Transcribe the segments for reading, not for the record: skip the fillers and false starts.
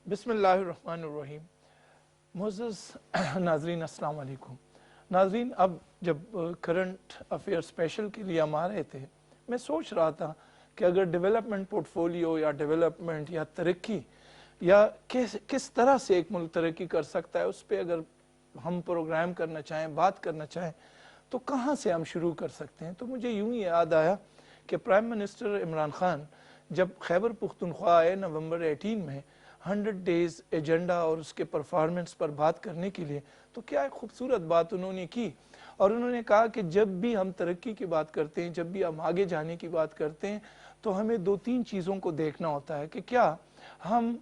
बिस्मिल्लाहिर्रहमानिर्रहीम। मुअज़्ज़ज़ नाज़रीन अस्सलाम वालेकुम। नाज़रीन, अब जब करंट अफेयर स्पेशल के लिए हम आ रहे थे, मैं सोच रहा था कि अगर डेवलपमेंट पोर्टफोलियो या डेवलपमेंट या तरक्की या किस तरह से एक मुल्क तरक्की कर सकता है, उस पर अगर हम प्रोग्राम करना चाहें, बात करना चाहें, तो कहाँ से हम शुरू कर सकते हैं। तो मुझे यूँ ही याद आया कि प्राइम मिनिस्टर इमरान खान जब खैबर पुख्तनख्वा आए नवंबर 18 में 100 डेज़ एजेंडा और उसके परफॉर्मेंस पर बात करने के लिए, तो क्या एक खूबसूरत बात उन्होंने की। और उन्होंने कहा कि जब भी हम तरक्की की बात करते हैं, जब भी हम आगे जाने की बात करते हैं, तो हमें दो तीन चीज़ों को देखना होता है कि क्या हम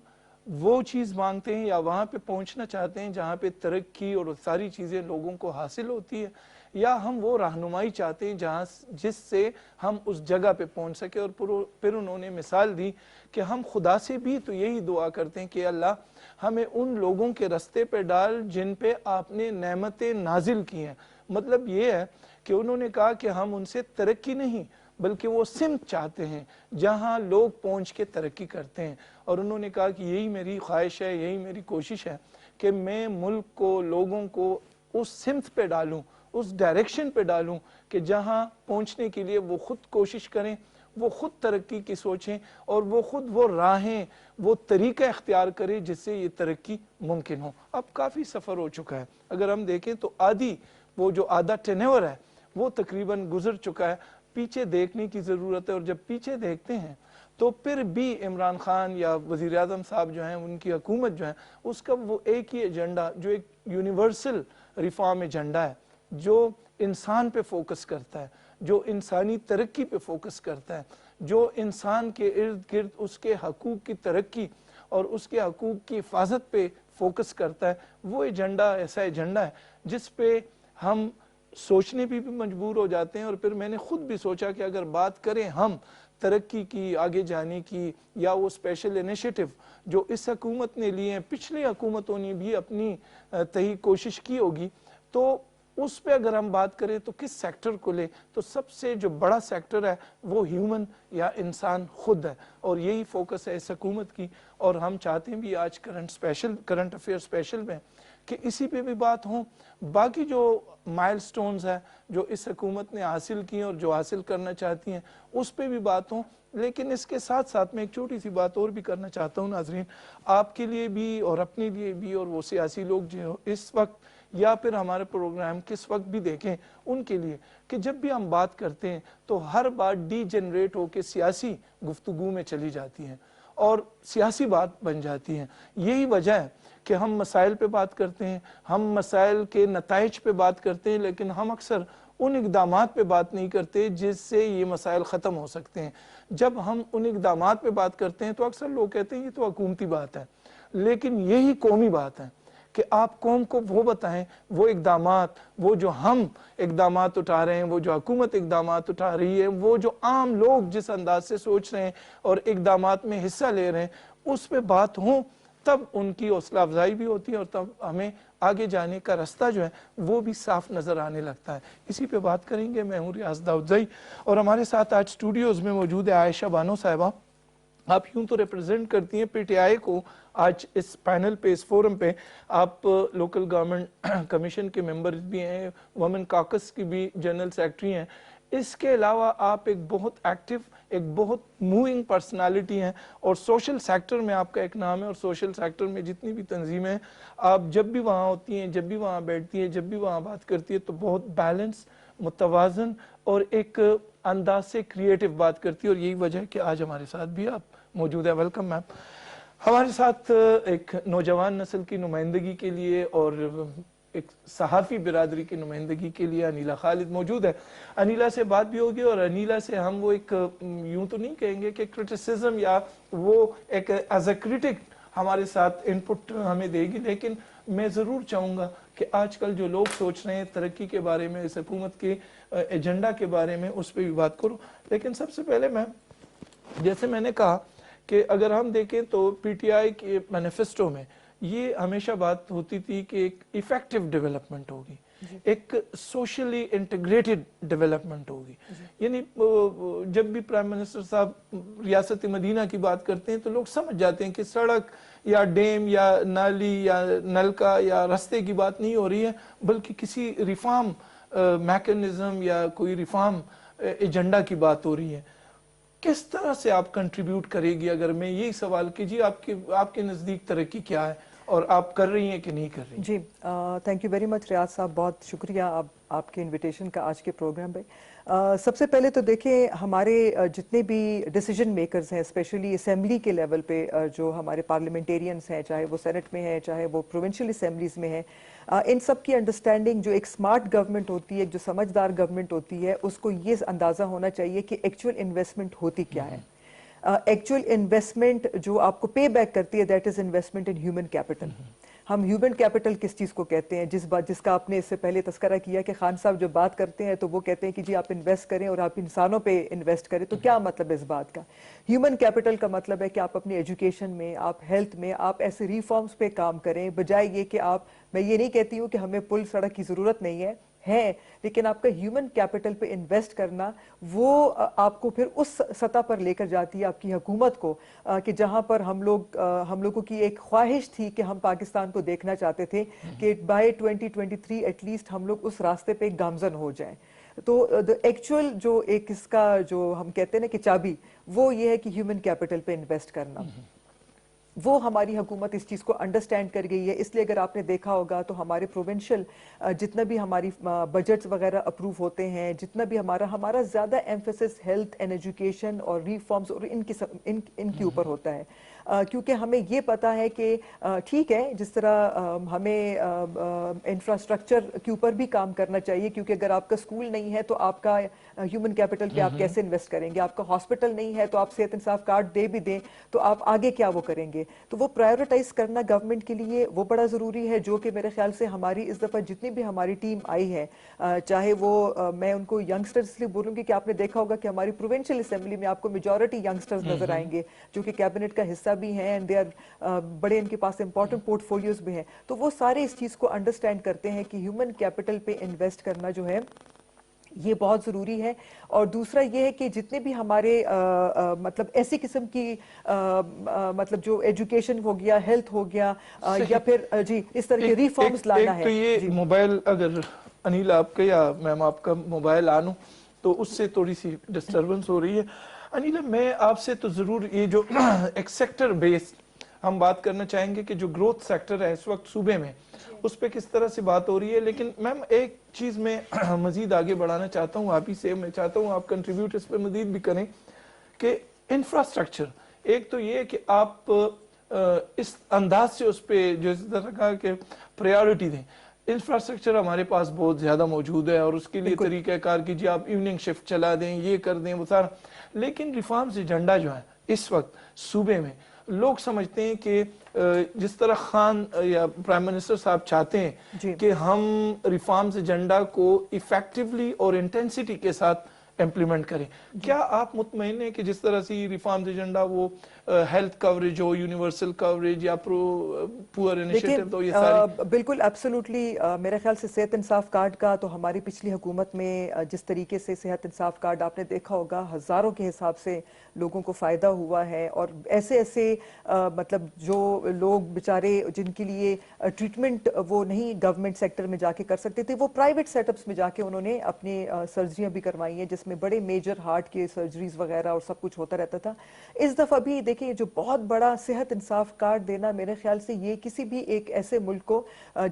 वो चीज़ मांगते हैं या वहाँ पे पहुँचना चाहते हैं जहाँ पे तरक्की और सारी चीज़ें लोगों को हासिल होती है, या हम वो रहनुमाई चाहते हैं जहाँ जिससे हम उस जगह पे पहुँच सके। और फिर उन्होंने मिसाल दी कि हम खुदा से भी तो यही दुआ करते हैं कि अल्लाह हमें उन लोगों के रास्ते पे डाल जिन पे आपने नेमतें नाजिल की हैं। मतलब ये है कि उन्होंने कहा कि हम उनसे तरक्की नहीं बल्कि वो सिमत चाहते हैं जहाँ लोग पहुँच के तरक्की करते हैं। और उन्होंने कहा कि यही मेरी ख्वाहिश है, यही मेरी कोशिश है कि मैं मुल्क को, लोगों को उस सिमत पे डालूँ, उस डायरेक्शन पे डालूँ कि जहाँ पहुँचने के लिए वो खुद कोशिश करें, वो खुद तरक्की की सोचें और वो खुद वो राहें, वो तरीका इख्तियार करें जिससे ये तरक्की मुमकिन हो। अब काफ़ी सफ़र हो चुका है, अगर हम देखें तो वो जो आधा टेन्योर है वो तकरीबन गुजर चुका है। पीछे देखने की ज़रूरत है, और जब पीछे देखते हैं तो फिर भी इमरान खान या वज़ीर आज़म साहब जो हैं, उनकी हुकूमत जो है, उसका वो एक ही एजेंडा जो एक यूनिवर्सल रिफॉर्म एजेंडा है, जो इंसान पे फोकस करता है, जो इंसानी तरक्की पे फोकस करता है, जो इंसान के इर्द गिर्द उसके हकूक़ की तरक्की और उसके हकूक़ की हिफाजत पे फोकस करता है, वो एजेंडा ऐसा एजेंडा है जिस पे हम सोचने भी मजबूर हो जाते हैं। और फिर मैंने खुद भी सोचा कि अगर बात करें हम तरक्की की, आगे जाने की, या वो स्पेशल इनिशिएटिव जो इस हुकूमत ने लिए हैं, पिछली हुकूमतों ने भी अपनी तही कोशिश की होगी, तो उस पे अगर हम बात करें तो किस सेक्टर को ले, तो सबसे जो बड़ा सेक्टर है वो ह्यूमन या इंसान खुद है। और यही फोकस है इस हुकूमत की। और हम चाहते हैं भी आज करंट अफेयर स्पेशल में कि इसी पे भी बात हो। बाकी जो माइलस्टोन्स है जो इस हुकूमत ने हासिल की और जो हासिल करना चाहती हैं, उस पे भी बात हो। लेकिन इसके साथ साथ मैं एक छोटी सी बात और भी करना चाहता हूँ नाजरीन, आपके लिए भी और अपने लिए भी, और वो सियासी लोग जो इस वक्त या फिर हमारे प्रोग्राम किस वक्त भी देखें उनके लिए, कि जब भी हम बात करते हैं तो हर बात डीजेनरेट होकर सियासी गुफ्तगू में चली जाती हैं और सियासी बात बन जाती हैं। यही वजह है कि हम मसाइल पे बात करते हैं, हम मसाइल के नताइज पे बात करते हैं, लेकिन हम अक्सर उन इक़दामात पे बात नहीं करते जिससे ये मसाइल ख़त्म हो सकते हैं। जब हम उन इक़दामात पे बात करते हैं तो अक्सर लोग कहते हैं ये तो हुकूमती बात है, लेकिन यही कौमी बात है कि आप कौम को वो बताएं, वो इक़दामात, वो जो हम इक़दामात उठा रहे हैं, वो जो हुकूमत इक़दामात उठा रही है, वो जो आम लोग जिस अंदाज से सोच रहे हैं और इक़दामात में हिस्सा ले रहे हैं, उस पर बात हो, तब उनकी हौसला अफजाई भी होती है और तब हमें आगे जाने का रास्ता जो है वो भी साफ नज़र आने लगता है। इसी पे बात करेंगे। मैं हूँ रियाज दाऊदज़ई और हमारे साथ आज स्टूडियोज़ में मौजूद है आयशा बानो साहिबा। आप यूँ तो रिप्रेजेंट करती हैं पीटीआई को आज इस पैनल पे, इस फोरम पे। आप लोकल गवर्नमेंट कमीशन के मेंबर भी हैं, वुमेन कॉकस की भी जनरल सेक्रेटरी हैं। इसके अलावा आप एक बहुत एक्टिव, एक बहुत मूविंग पर्सनालिटी हैं और सोशल सेक्टर में आपका एक नाम है। और सोशल सेक्टर में जितनी भी तंजीमें हैं, आप जब भी वहाँ होती हैं, जब भी वहाँ बैठती हैं, जब भी वहाँ बात करती है, तो बहुत बैलेंस, मुतवाज़न और एक अंदाज से क्रिएटिव बात करती है। और यही वजह है कि आज हमारे साथ भी आप मौजूद है। Welcome ma'am. हमारे साथ एक नौजवान नस्ल की नुमाइंदगी के लिए और एक सहाफ़ी बिरादरी की नुमाइंदगी के लिए अनीला खालिद मौजूद है। अनीला से बात भी होगी और अनीला से हम वो एक, यूँ तो नहीं कहेंगे कि क्रिटिसिज्म या वो एक एज अ क्रिटिक हमारे साथ इनपुट हमें देगी, लेकिन मैं ज़रूर चाहूँगा कि आजकल जो लोग सोच रहे हैं तरक्की के बारे में, इस हुकूमत के एजेंडा के बारे में, उस पर भी बात करूँ। लेकिन सबसे पहले मैं, जैसे मैंने कहा कि अगर हम देखें तो पीटीआई के मैनिफेस्टो में ये हमेशा बात होती थी कि एक इफ़ेक्टिव डेवलपमेंट होगी, ایک سوشلی انٹیگریٹڈ ڈیولپمنٹ ہوگی. یعنی جب بھی پرائم منسٹر صاحب ریاست مدینہ کی بات کرتے ہیں تو لوگ سمجھ جاتے ہیں کہ سڑک یا ڈیم یا نالی یا نلکا یا رستے کی بات نہیں ہو رہی ہے, بلکہ کسی ریفارم میکنزم یا کوئی ریفارم ایجنڈا کی بات ہو رہی ہے. کس طرح سے آپ کنٹریبیوٹ کرے گی, اگر میں یہی سوال کیجیے آپ کے نزدیک ترقی کیا ہے اور آپ کر رہی ہیں کہ نہیں کر رہی ہیں؟ جی تھینک یو ویری مچ ریاض صاحب, بہت شکریہ آپ کے انویٹیشن کا آج کے پروگرام پہ. سب سے پہلے تو دیکھیں ہمارے جتنے بھی ڈیسیجن میکرز ہیں اسپیشلی اسمبلی کے لیول پہ, جو ہمارے پارلیمنٹیرینز ہیں, چاہے وہ سینٹ میں ہیں چاہے وہ پروونشل اسمبلیز میں ہیں, ان سب کی انڈرسٹینڈنگ جو ایک سمارٹ گورنمنٹ ہوتی ہے, جو سمجھدار گورنمنٹ ہوتی ہے, اس کو یہ اندازہ ہونا چاہیے کہ ایکچوئل انویسٹمنٹ ہوتی کیا ہے. ایکچوئل انویسٹمنٹ جو آپ کو پے بیک کرتی ہے, that is investment in human capital. ہم ہیومن کیپٹل کس چیز کو کہتے ہیں, جس کا آپ نے اس سے پہلے تذکرہ کیا کہ خان صاحب جب بات کرتے ہیں تو وہ کہتے ہیں کہ جی آپ انویسٹ کریں اور آپ انسانوں پہ انویسٹ کریں. تو کیا مطلب ہے اس بات کا؟ ہیومن کیپٹل کا مطلب ہے کہ آپ اپنی ایجوکیشن میں, آپ ہیلتھ میں, آپ ایسے ریفارمز پہ کام کریں, بجائے یہ کہ میں یہ نہیں کہتی ہوں کہ ہمیں پل سڑک کی ضرورت نہیں ہے, لیکن آپ کا ہیومن کیپٹل پہ انویسٹ کرنا وہ آپ کو پھر اس سطح پر لے کر جاتی ہے آپ کی حکومت کو, کہ جہاں پر ہم لوگوں کی ایک خواہش تھی کہ ہم پاکستان کو دیکھنا چاہتے تھے کہ بائی 2023 ایٹ لیسٹ ہم لوگ اس راستے پہ گامزن ہو جائیں. تو ایکچوئل جو ایک اس کا جو ہم کہتے ہیں نا کہ چابی, وہ یہ ہے کہ ہیومن کیپٹل پہ انویسٹ کرنا. وہ ہماری حکومت اس چیز کو انڈرسٹینڈ کر گئی ہے. اس لیے اگر آپ نے دیکھا ہوگا تو ہمارے پروونشل جتنا بھی ہماری بجٹس وغیرہ اپروو ہوتے ہیں, جتنا بھی ہمارا زیادہ ایمفیسس ہیلتھ اینڈ ایجوکیشن اور ریفارمز اور ان کے اوپر ہوتا ہے, کیونکہ ہمیں یہ پتا ہے کہ ٹھیک ہے جس طرح ہمیں انفراسٹرکچر کے اوپر بھی کام کرنا چاہیے, کیونکہ اگر آپ کا اسکول نہیں ہے تو آپ کا ہیومن کیپٹل پہ آپ کیسے انویسٹ کریں گے, آپ کا ہاسپٹل نہیں ہے تو آپ صحت انصاف کارڈ دے بھی دیں تو آپ آگے کیا وہ کریں گے. تو وہ پرائیورٹائز کرنا گورنمنٹ کے لیے وہ بڑا ضروری ہے, جو کہ میرے خیال سے ہماری اس دفعہ جتنی بھی ہماری ٹیم آئی ہے, چاہے وہ میں ان کو ینگسٹرز اس لیے بولوں گی کہ آپ نے دیکھا ہوگا کہ ہماری پروونشل اسمبلی میں آپ کو میجورٹی ینگسٹرز نظر آئیں گے جو کہ کیبنٹ کا حصہ بھی ہیں, اینڈ دے آر بڑے ان کے پاس امپورٹنٹ پورٹ فولیوز بھی ہیں. تو وہ سارے اس چیز کو انڈرسٹینڈ کرتے ہیں کہ ہیومن کیپٹل پہ انویسٹ کرنا جو ہے یہ بہت ضروری ہے. اور دوسرا یہ ہے کہ جتنے بھی ہمارے مطلب ایسی قسم کی مطلب جو ایجوکیشن ہو گیا, ہیلتھ ہو گیا, یا پھر جی اس طرح کے ریفارمز لانا ہے. تو یہ موبائل, اگر انیل آپ کا یا میم آپ کا موبائل آنوں تو اس سے تھوڑی سی ڈسٹربنس ہو رہی ہے. انیل میں آپ سے تو ضرور یہ جو ایک سیکٹر بیسڈ ہم بات کرنا چاہیں گے کہ جو گروتھ سیکٹر ہے اس وقت صوبے میں, اس پہ کس طرح سے بات ہو رہی ہے. لیکن میم ایک چیز میں مزید آگے بڑھانا چاہتا ہوں, آپ ہی سے میں چاہتا ہوں آپ کنٹریبیوٹ اس پہ مزید بھی کریں کہ انفراسٹرکچر, ایک تو یہ کہ آپ اس انداز سے اس پہ جو اس طرح کہا کہ پریارٹی دیں. انفراسٹرکچر ہمارے پاس بہت زیادہ موجود ہے اور اس کے لیے طریقہ کار کیجیے, آپ ایوننگ شفٹ چلا دیں, یہ کر دیں, وہ سارا. لیکن ریفارمز ایجنڈا جو ہے اس وقت صوبے میں, لوگ سمجھتے ہیں کہ جس طرح خان یا پرائم منسٹر صاحب چاہتے ہیں کہ ہم ریفارمز ایجنڈا کو ایفیکٹولی اور انٹینسٹی کے ساتھ امپلیمنٹ کریں, کیا آپ مطمئن ہیں کہ جس طرح سے ریفارمز ایجنڈا وہ ہیلتھ کوریج ہو, یونیورسل کوریج یا پور انیشیٹو, تو یہ ساری بالکل ایبسولوٹلی میرے خیال سے صحت انصاف کارڈ کا تو ہماری پچھلی حکومت میں جس طریقے سے صحت انصاف کارڈ آپ نے دیکھا ہوگا ہزاروں کے حساب سے لوگوں کو فائدہ ہوا ہے. اور ایسے مطلب جو لوگ بیچارے جن کے لیے ٹریٹمنٹ وہ نہیں گورنمنٹ سیکٹر میں جا کے کر سکتے تھے, وہ پرائیویٹ سیٹ اپس میں جا کے انہوں نے اپنی سرجریاں بھی کروائی ہیں, جس میں بڑے میجر ہارٹ کے سرجریز وغیرہ اور سب کچھ ہوتا رہتا تھا. اس دفعہ بھی دیکھیں جو بہت بڑا صحت انصاف کارڈ دینا, میرے خیال سے یہ کسی بھی ایک ایسے ملک کو,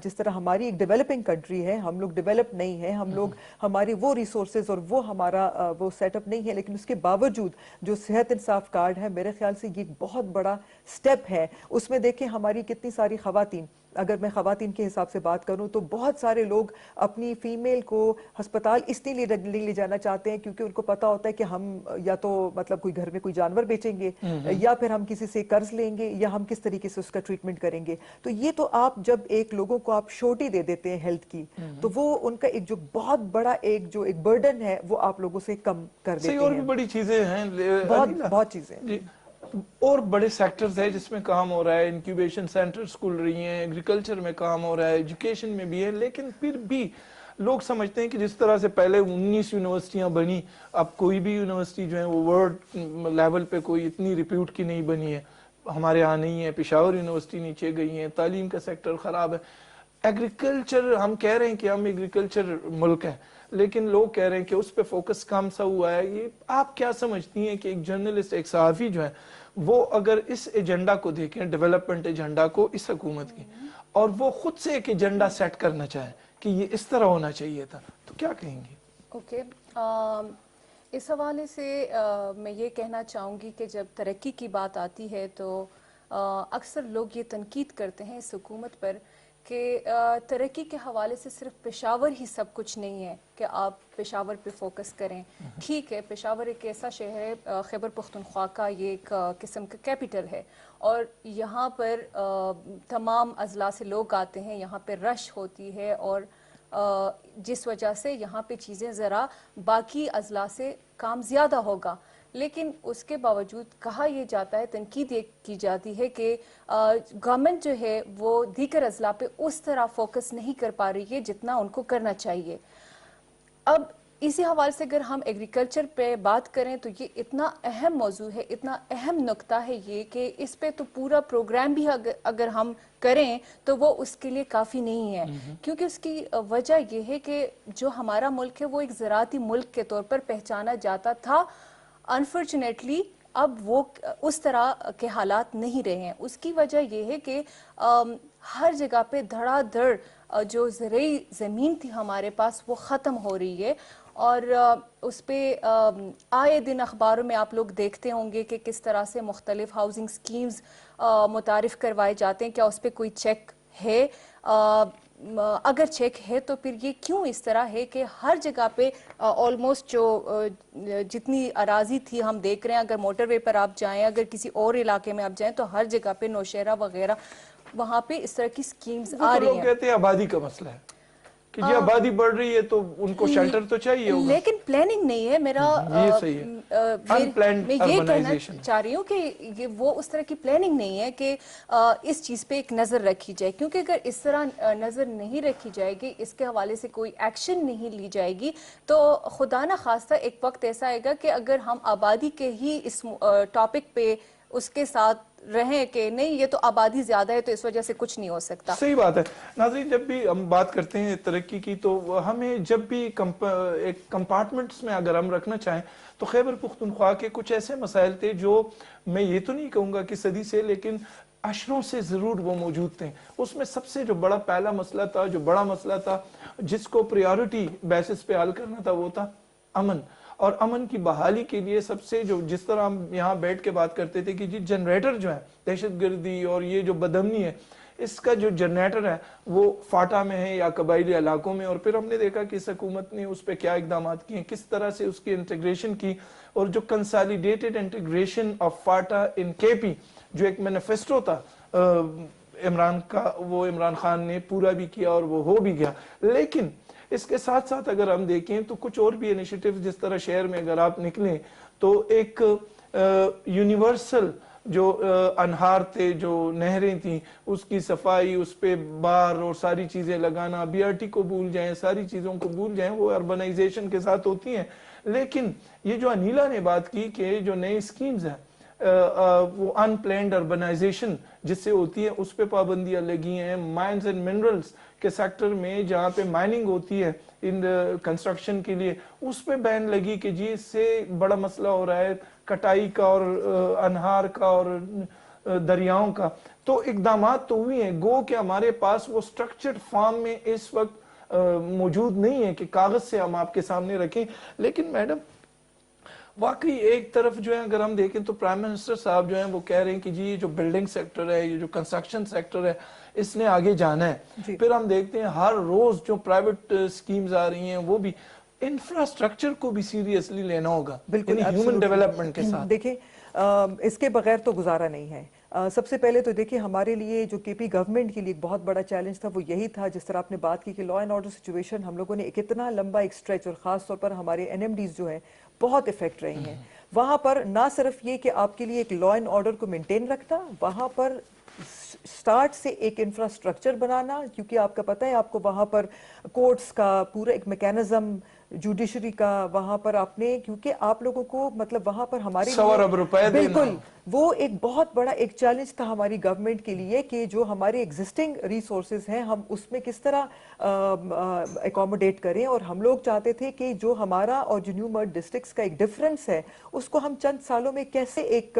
جس طرح ہماری ایک ڈیولپنگ کنٹری ہے, ہم لوگ ڈیولپ نہیں ہیں, ہم لوگ ہماری وہ ریسورسز اور وہ ہمارا وہ سیٹ اپ نہیں ہے, لیکن اس کے باوجود جو صحت انصاف کارڈ ہے میرے خیال سے یہ ایک بہت بڑا سٹیپ ہے. اس میں دیکھیں ہماری کتنی ساری خواتین, اگر میں خواتین کے حساب سے بات کروں تو بہت سارے لوگ اپنی فیمیل کو ہسپتال اس لیے لے جانا چاہتے ہیں کیونکہ ان کو پتا ہوتا ہے کہ ہم یا تو مطلب کوئی گھر میں کوئی جانور بیچیں گے, یا پھر ہم کسی سے قرض لیں گے, یا ہم کس طریقے سے اس کا ٹریٹمنٹ کریں گے. تو یہ تو آپ جب ایک لوگوں کو آپ شورٹی دے دیتے ہیں ہیلتھ کی, تو وہ ان کا ایک جو بہت بڑا ایک برڈن ہے وہ آپ لوگوں سے کم کر دیتے ہیں. اور بھی بڑی چیزیں ہیں, بہت چیزیں اور بڑے سیکٹرز ہیں جس میں کام ہو رہا ہے, انکیوبیشن سینٹرز کھل رہی ہیں, ایگریکلچر میں کام ہو رہا ہے, ایجوکیشن میں بھی ہے. لیکن پھر بھی لوگ سمجھتے ہیں کہ جس طرح سے پہلے 19 یونیورسٹیاں بنی, اب کوئی بھی یونیورسٹی جو ہے وہ ورلڈ لیول پہ کوئی اتنی ریپیوٹ کی نہیں بنی ہے, ہمارے ہاں نہیں ہے. پشاور یونیورسٹی نیچے گئی ہیں, تعلیم کا سیکٹر خراب ہے. ایگریکلچر, ہم کہہ رہے ہیں کہ ہم ایگریکلچر ملک ہیں, لیکن لوگ کہہ رہے ہیں کہ اس پہ فوکس کم سا ہوا ہے. یہ آپ کیا سمجھتی ہیں کہ ایک جرنلسٹ, ایک صحافی جو ہے وہ اگر اس ایجنڈا کو دیکھیں, ڈیولپمنٹ ایجنڈا کو اس حکومت کی, اور وہ خود سے ایک ایجنڈا سیٹ کرنا چاہیں کہ یہ اس طرح ہونا چاہیے تھا, تو کیا کہیں گی؟ اوکے, اس حوالے سے میں یہ کہنا چاہوں گی کہ جب ترقی کی بات آتی ہے تو اکثر لوگ یہ تنقید کرتے ہیں اس حکومت پر کہ ترقی کے حوالے سے صرف پشاور ہی سب کچھ نہیں ہے کہ آپ پشاور پہ فوکس کریں. ٹھیک ہے, پشاور ایک ایسا شہر ہے, خیبر پختونخوا کا یہ ایک قسم کا کیپٹل ہے, اور یہاں پر تمام اضلاع سے لوگ آتے ہیں, یہاں پہ رش ہوتی ہے, اور جس وجہ سے یہاں پہ چیزیں ذرا باقی اضلاع سے کام زیادہ ہوگا. لیکن اس کے باوجود کہا یہ جاتا ہے, تنقید یہ کی جاتی ہے کہ گورنمنٹ جو ہے وہ دیگر اضلاع پہ اس طرح فوکس نہیں کر پا رہی ہے جتنا ان کو کرنا چاہیے. اب اسی حوالے سے اگر ہم ایگریکلچر پہ بات کریں تو یہ اتنا اہم موضوع ہے, اتنا اہم نقطہ ہے یہ کہ اس پہ تو پورا پروگرام بھی اگر ہم کریں تو وہ اس کے لیے کافی نہیں ہے, کیونکہ اس کی وجہ یہ ہے کہ جو ہمارا ملک ہے وہ ایک زراعتی ملک کے طور پر پہچانا جاتا تھا. انفارچونیٹلی اب وہ اس طرح کے حالات نہیں رہے ہیں. اس کی وجہ یہ ہے کہ ہر جگہ پہ دھڑا دھڑ جو زرعی زمین تھی ہمارے پاس وہ ختم ہو رہی ہے, اور اس پہ آئے دن اخباروں میں آپ لوگ دیکھتے ہوں گے کہ کس طرح سے مختلف ہاؤسنگ سکیمز متعارف کروائے جاتے ہیں. کیا اس پہ کوئی چیک ہے؟ اگر چیک ہے تو پھر یہ کیوں اس طرح ہے کہ ہر جگہ پہ آلموسٹ جو جتنی اراضی تھی ہم دیکھ رہے ہیں, اگر موٹر وے پر آپ جائیں, اگر کسی اور علاقے میں آپ جائیں تو ہر جگہ پہ نوشہرہ وغیرہ وہاں پہ اس طرح کی سکیمز آ رہی ہیں. لوگ کہتے ہیں آبادی کا مسئلہ ہے کہ جی آبادی بڑھ رہی ہے تو ان کو شیلٹر تو چاہیے ہوگا, لیکن پلاننگ نہیں ہے. میرا یہ صحیح ہے, میں یہ کہنا چاہ رہی ہوں کہ وہ اس طرح کی پلاننگ نہیں ہے کہ اس چیز پہ ایک نظر رکھی جائے, کیونکہ اگر اس طرح نظر نہیں رکھی جائے گی, اس کے حوالے سے کوئی ایکشن نہیں لی جائے گی, تو خدا نہ خواستہ ایک وقت ایسا آئے گا کہ اگر ہم آبادی کے ہی اس ٹاپک پہ اس کے ساتھ رہیں کہ نہیں یہ تو آبادی زیادہ ہے تو اس وجہ سے کچھ نہیں ہو سکتا. صحیح بات ہے. ناظرین, جب بھی ہم بات کرتے ہیں ترقی کی تو ہمیں جب بھی ایک کمپارٹمنٹس میں اگر ہم رکھنا چاہیں تو خیبر پختونخوا کے کچھ ایسے مسائل تھے جو میں یہ تو نہیں کہوں گا کہ صدی سے, لیکن عشروں سے ضرور وہ موجود تھے. اس میں سب سے جو بڑا پہلا مسئلہ تھا, جو بڑا مسئلہ تھا جس کو پریورٹی بیسس پہ حل کرنا تھا, وہ تھا امن. اور امن کی بحالی کے لیے سب سے جو جس طرح ہم یہاں بیٹھ کے بات کرتے تھے کہ جی جنریٹر جو ہے دہشت گردی اور یہ جو بدامنی ہے, اس کا جو جنریٹر ہے وہ فاٹا میں ہے یا قبائلی علاقوں میں, اور پھر ہم نے دیکھا کہ اس حکومت نے اس پہ کیا اقدامات کیے, کس طرح سے اس کی انٹیگریشن کی, اور جو کنسالیڈیٹڈ انٹیگریشن آف فاٹا ان کے پی جو ایک مینیفیسٹو تھا عمران کا, وہ عمران خان نے پورا بھی کیا اور وہ ہو بھی گیا. لیکن اس کے ساتھ ساتھ اگر ہم دیکھیں تو کچھ اور بھی انیشیٹیو, جس طرح شہر میں اگر آپ نکلیں تو ایک یونیورسل جو انہار تھے, جو نہریں تھیں, اس کی صفائی, اس پہ بار اور ساری چیزیں لگانا, بی آر ٹی کو بھول جائیں, ساری چیزوں کو بھول جائیں, وہ اربنائزیشن کے ساتھ ہوتی ہیں. لیکن یہ جو انیلا نے بات کی کہ جو نئی سکیمز ہیں وہ ان پلانڈ اربنائزیشن جس سے ہوتی ہے, اس پہ پابندیاں لگی ہیں. مائنز اینڈ منرلز کے سیکٹر میں جہاں پہ مائننگ ہوتی ہے ان کنسٹرکشن کے لیے, اس پہ بین لگی کہ جی اس سے بڑا مسئلہ ہو رہا ہے کٹائی کا اور انہار کا اور دریاؤں کا. تو اقدامات تو ہوئی ہیں, گو کہ ہمارے پاس وہ سٹرکچرڈ فارم میں اس وقت موجود نہیں ہے کہ کاغذ سے ہم آپ کے سامنے رکھیں. لیکن میڈم واقعی ایک طرف جو ہے اگر ہم دیکھیں تو پرائم منسٹر صاحب جو ہیں وہ کہہ رہے ہیں کہ جی یہ جو بلڈنگ سیکٹر ہے, یہ جو کنسٹرکشن سیکٹر ہے, اس نے آگے جانا ہے. پھر ہم دیکھتے ہیں ہر روز جو پرائیویٹ سکیمز آ رہی ہیں وہ بھی انفراسٹرکچر کو بھی سیریسلی لینا ہوگا, بالکل ہیومن ڈیولپمنٹ کے ساتھ. دیکھیں اس کے بغیر تو گزارا نہیں ہے. سب سے پہلے تو دیکھیں ہمارے لیے جو کے پی گورنمنٹ کے لیے ایک بہت بڑا چیلنج تھا وہ یہی تھا, جس طرح آپ نے بات کی کہ لا اینڈ آرڈر سچویشن ہم لوگوں نے ایک اتنا لمبا ایک اسٹریچ, اور خاص طور پر ہمارے این ایم ڈیز جو ہیں بہت افیکٹ رہی ہیں. وہاں پر نہ صرف یہ کہ آپ کے لیے ایک لا اینڈ آرڈر کو مینٹین رکھنا, وہاں پر स्टार्ट से एक इंफ्रास्ट्रक्चर बनाना, क्योंकि आपका पता है आपको वहाँ पर कोर्ट्स का पूरा एक मैकेनिज्म, जुडिशरी का वहाँ पर आपने, क्योंकि आप लोगों को मतलब वहाँ पर हमारे 100 अरब रुपए देना। बिल्कुल वो एक बहुत बड़ा एक चैलेंज था हमारी गवर्नमेंट के लिए कि जो हमारे एग्जिस्टिंग रिसोर्सेज हैं हम उसमें किस तरह एकोमोडेट करें, और हम लोग चाहते थे कि जो हमारा और जो न्यू मर्ड डिस्ट्रिक्ट्स का एक डिफरेंस है उसको हम चंद सालों में कैसे एक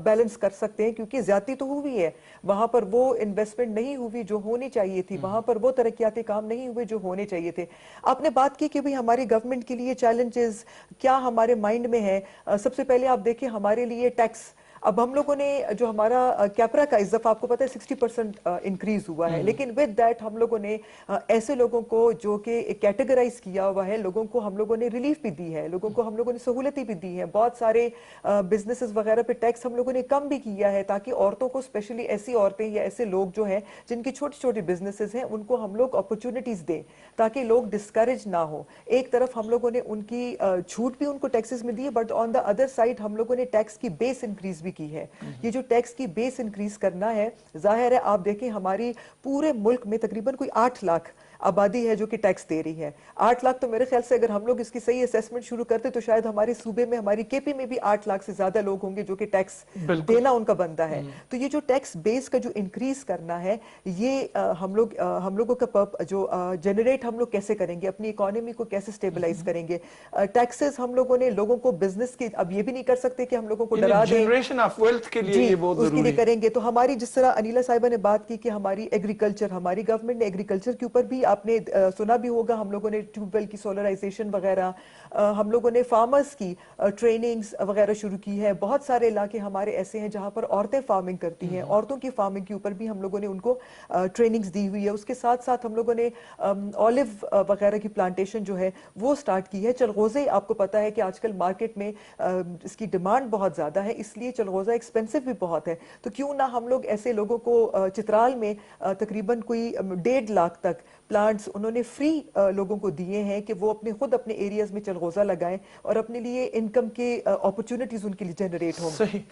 बैलेंस कर सकते हैं, क्योंकि ज्यादती तो हुई है वहां पर, वो इन्वेस्टमेंट नहीं हुई जो होनी चाहिए थी, वहां पर वो तरक्याती काम नहीं हुए जो होने चाहिए थे। आपने बात की कि भाई हमारी गवर्नमेंट के लिए चैलेंजेस क्या हमारे माइंड में है। सबसे पहले आप देखिए हमारे लिए टैक्स, अब हम लोगों ने जो हमारा कैपरा का इस दफा आपको पता है 60% इंक्रीज हुआ है, लेकिन विद दैट हम लोगों ने ऐसे लोगों को जो कि कैटेगराइज किया हुआ है, लोगों को हम लोगों ने रिलीफ भी दी है, लोगों को हम लोगों ने सहूलतें भी दी है, बहुत सारे बिजनेसेस वगैरह पे टैक्स हम लोगों ने कम भी किया है, ताकि औरतों को, स्पेशली ऐसी औरतें या ऐसे लोग जो हैं जिनकी छोटी छोटी बिजनेसेस हैं, उनको हम लोग अपॉर्चुनिटीज दें ताकि लोग डिस्करेज ना हो। एक तरफ हम लोगों ने उनकी छूट भी उनको टैक्सेस में दी है, but on the other side हम लोगों ने टैक्स की बेस इंक्रीज की है। ये जो टैक्स की बेस इंक्रीज करना है, जाहिर है आप देखें हमारी पूरे मुल्क में तकरीबन कोई 8 लाख आबादी है जो कि टैक्स दे रही है। 8 लाख तो मेरे ख्याल से अगर हम लोग इसकी सही असेसमेंट शुरू करते तो शायद हमारे सूबे में, हमारी केपी में भी 8 लाख से ज्यादा लोग होंगे जो कि टैक्स देना उनका बनता है। तो ये जो टैक्स बेस का जो इंक्रीज करना है, ये हम लोगों का जो जनरेट हम लोग कैसे करेंगे, अपनी इकोनॉमी को कैसे स्टेबलाइज करेंगे। टैक्सेस हम लोगों ने लोगों को बिजनेस की, अब ये भी नहीं कर सकते कि हम लोगों को डरा दें, जनरेशन ऑफ वेल्थ के लिए ये बहुत उसके लिए जरूरी है। करेंगे। तो हमारी, जिस तरह अनिला साहिबा ने बात की कि हमारी एग्रीकल्चर, हमारी गवर्नमेंट ने एग्रीकल्चर के ऊपर भी, आपने सुना भी होगा, हम लोगों ने ट्यूबवेल की सोलराइजेशन वगैरह, हम लोगों ने फार्मर्स की ट्रेनिंग्स वगैरह शुरू की है। बहुत सारे इलाके हमारे ऐसे हैं जहां पर औरतें फार्मिंग करती हैं, औरतों की फार्मिंग के ऊपर भी हम लोगों ने उनको ट्रेनिंग्स दी हुई है। उसके साथ साथ हम लोगों ने ऑलिव वगैरह की प्लांटेशन जो है वो स्टार्ट की है। चलगोजे, आपको पता है कि आजकल मार्केट में इसकी डिमांड बहुत ज्यादा है, इसलिए चलगोजा एक्सपेंसिव भी बहुत है। तो क्यों ना हम लोग ऐसे लोगों को, चित्राल में तकरीबन कोई 1.5 लाख तक प्लांट्स उन्होंने फ्री लोगों को दिए हैं कि वो अपने खुद अपने एरियाज में चलगोजा लगाएं और अपने लिए इनकम के अपॉर्चुनिटीज उनके लिए जनरेट हों। सही।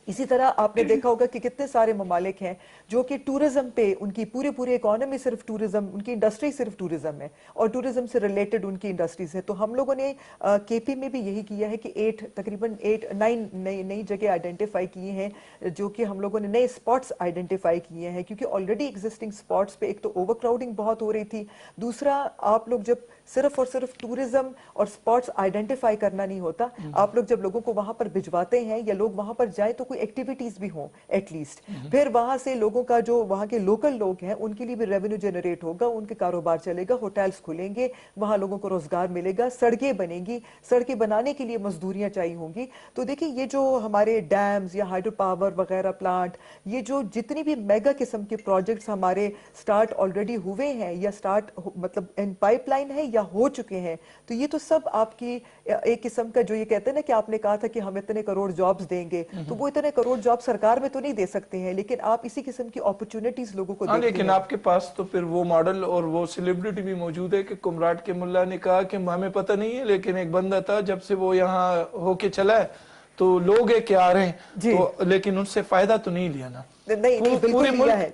इसी तरह आपने देखा होगा कि कितने सारे ममालिक हैं जो कि टूरिज्म पे, उनकी पूरी इकोनॉमी सिर्फ टूरिज्म, उनकी इंडस्ट्री सिर्फ टूरिज्म है और टूरिज्म से रिलेटेड उनकी इंडस्ट्रीज है। तो हम लोगों ने केपी में भी यही किया है कि तकरीबन 9 नई जगह आइडेंटिफाई किए हैं, जो कि हम लोगों ने नए स्पॉट्स आइडेंटिफाई किए हैं, क्योंकि ऑलरेडी एग्जिस्टिंग स्पॉट्स पे एक तो ओवर क्राउडिंग बहुत हो रही थी, दूसरा आप लोग जब सिर्फ और सिर्फ टूरिज्म और स्पॉट्स आइडेंटिफाई करना नहीं होता, आप लोग जब लोगों को वहां पर भिजवाते हैं या लोग वहां पर जाए तो कोई एक्टिविटीज भी हों एटलीस्ट, फिर वहां से लोगों का, जो वहां के लोकल लोग हैं उनके लिए भी रेवेन्यू जनरेट होगा, उनके कारोबार चलेगा, होटल्स खुलेंगे, वहां लोगों को रोजगार मिलेगा, सड़कें बनेंगी, सड़कें बनाने के लिए मजदूरियां चाहिए होंगी। तो देखिए ये जो हमारे डैम्स या हाइड्रो पावर वगैरह प्लांट, ये जो जितनी भी मेगा किस्म के प्रोजेक्ट्स हमारे स्टार्ट ऑलरेडी हुए हैं या स्टार्ट मतलब इन पाइपलाइन है या हो चुके हैं, तो ये तो सब आपकी एक किस्म का, जो ये कहते हैं ना कि आपने कहा था कि हम इतने करोड़ जॉब्स देंगे, तो वो इतने करोड़ जॉब सरकार में तो नहीं दे सकते हैं, लेकिन आप इसी किस्म की अपॉर्चुनिटीज लोगों को देते हैं। लेकिन आपके पास तो फिर वो मॉडल और वो सेलिब्रिटी भी मौजूद है कि कुमराट के मुल्ला ने कहा कि हमें पता नहीं है, लेकिन एक बंदा था जब से वो यहाँ होके चला है तो लोग है क्या आ रहे हैं, तो लेकिन उनसे फायदा तो नहीं लिया ना। नहीं,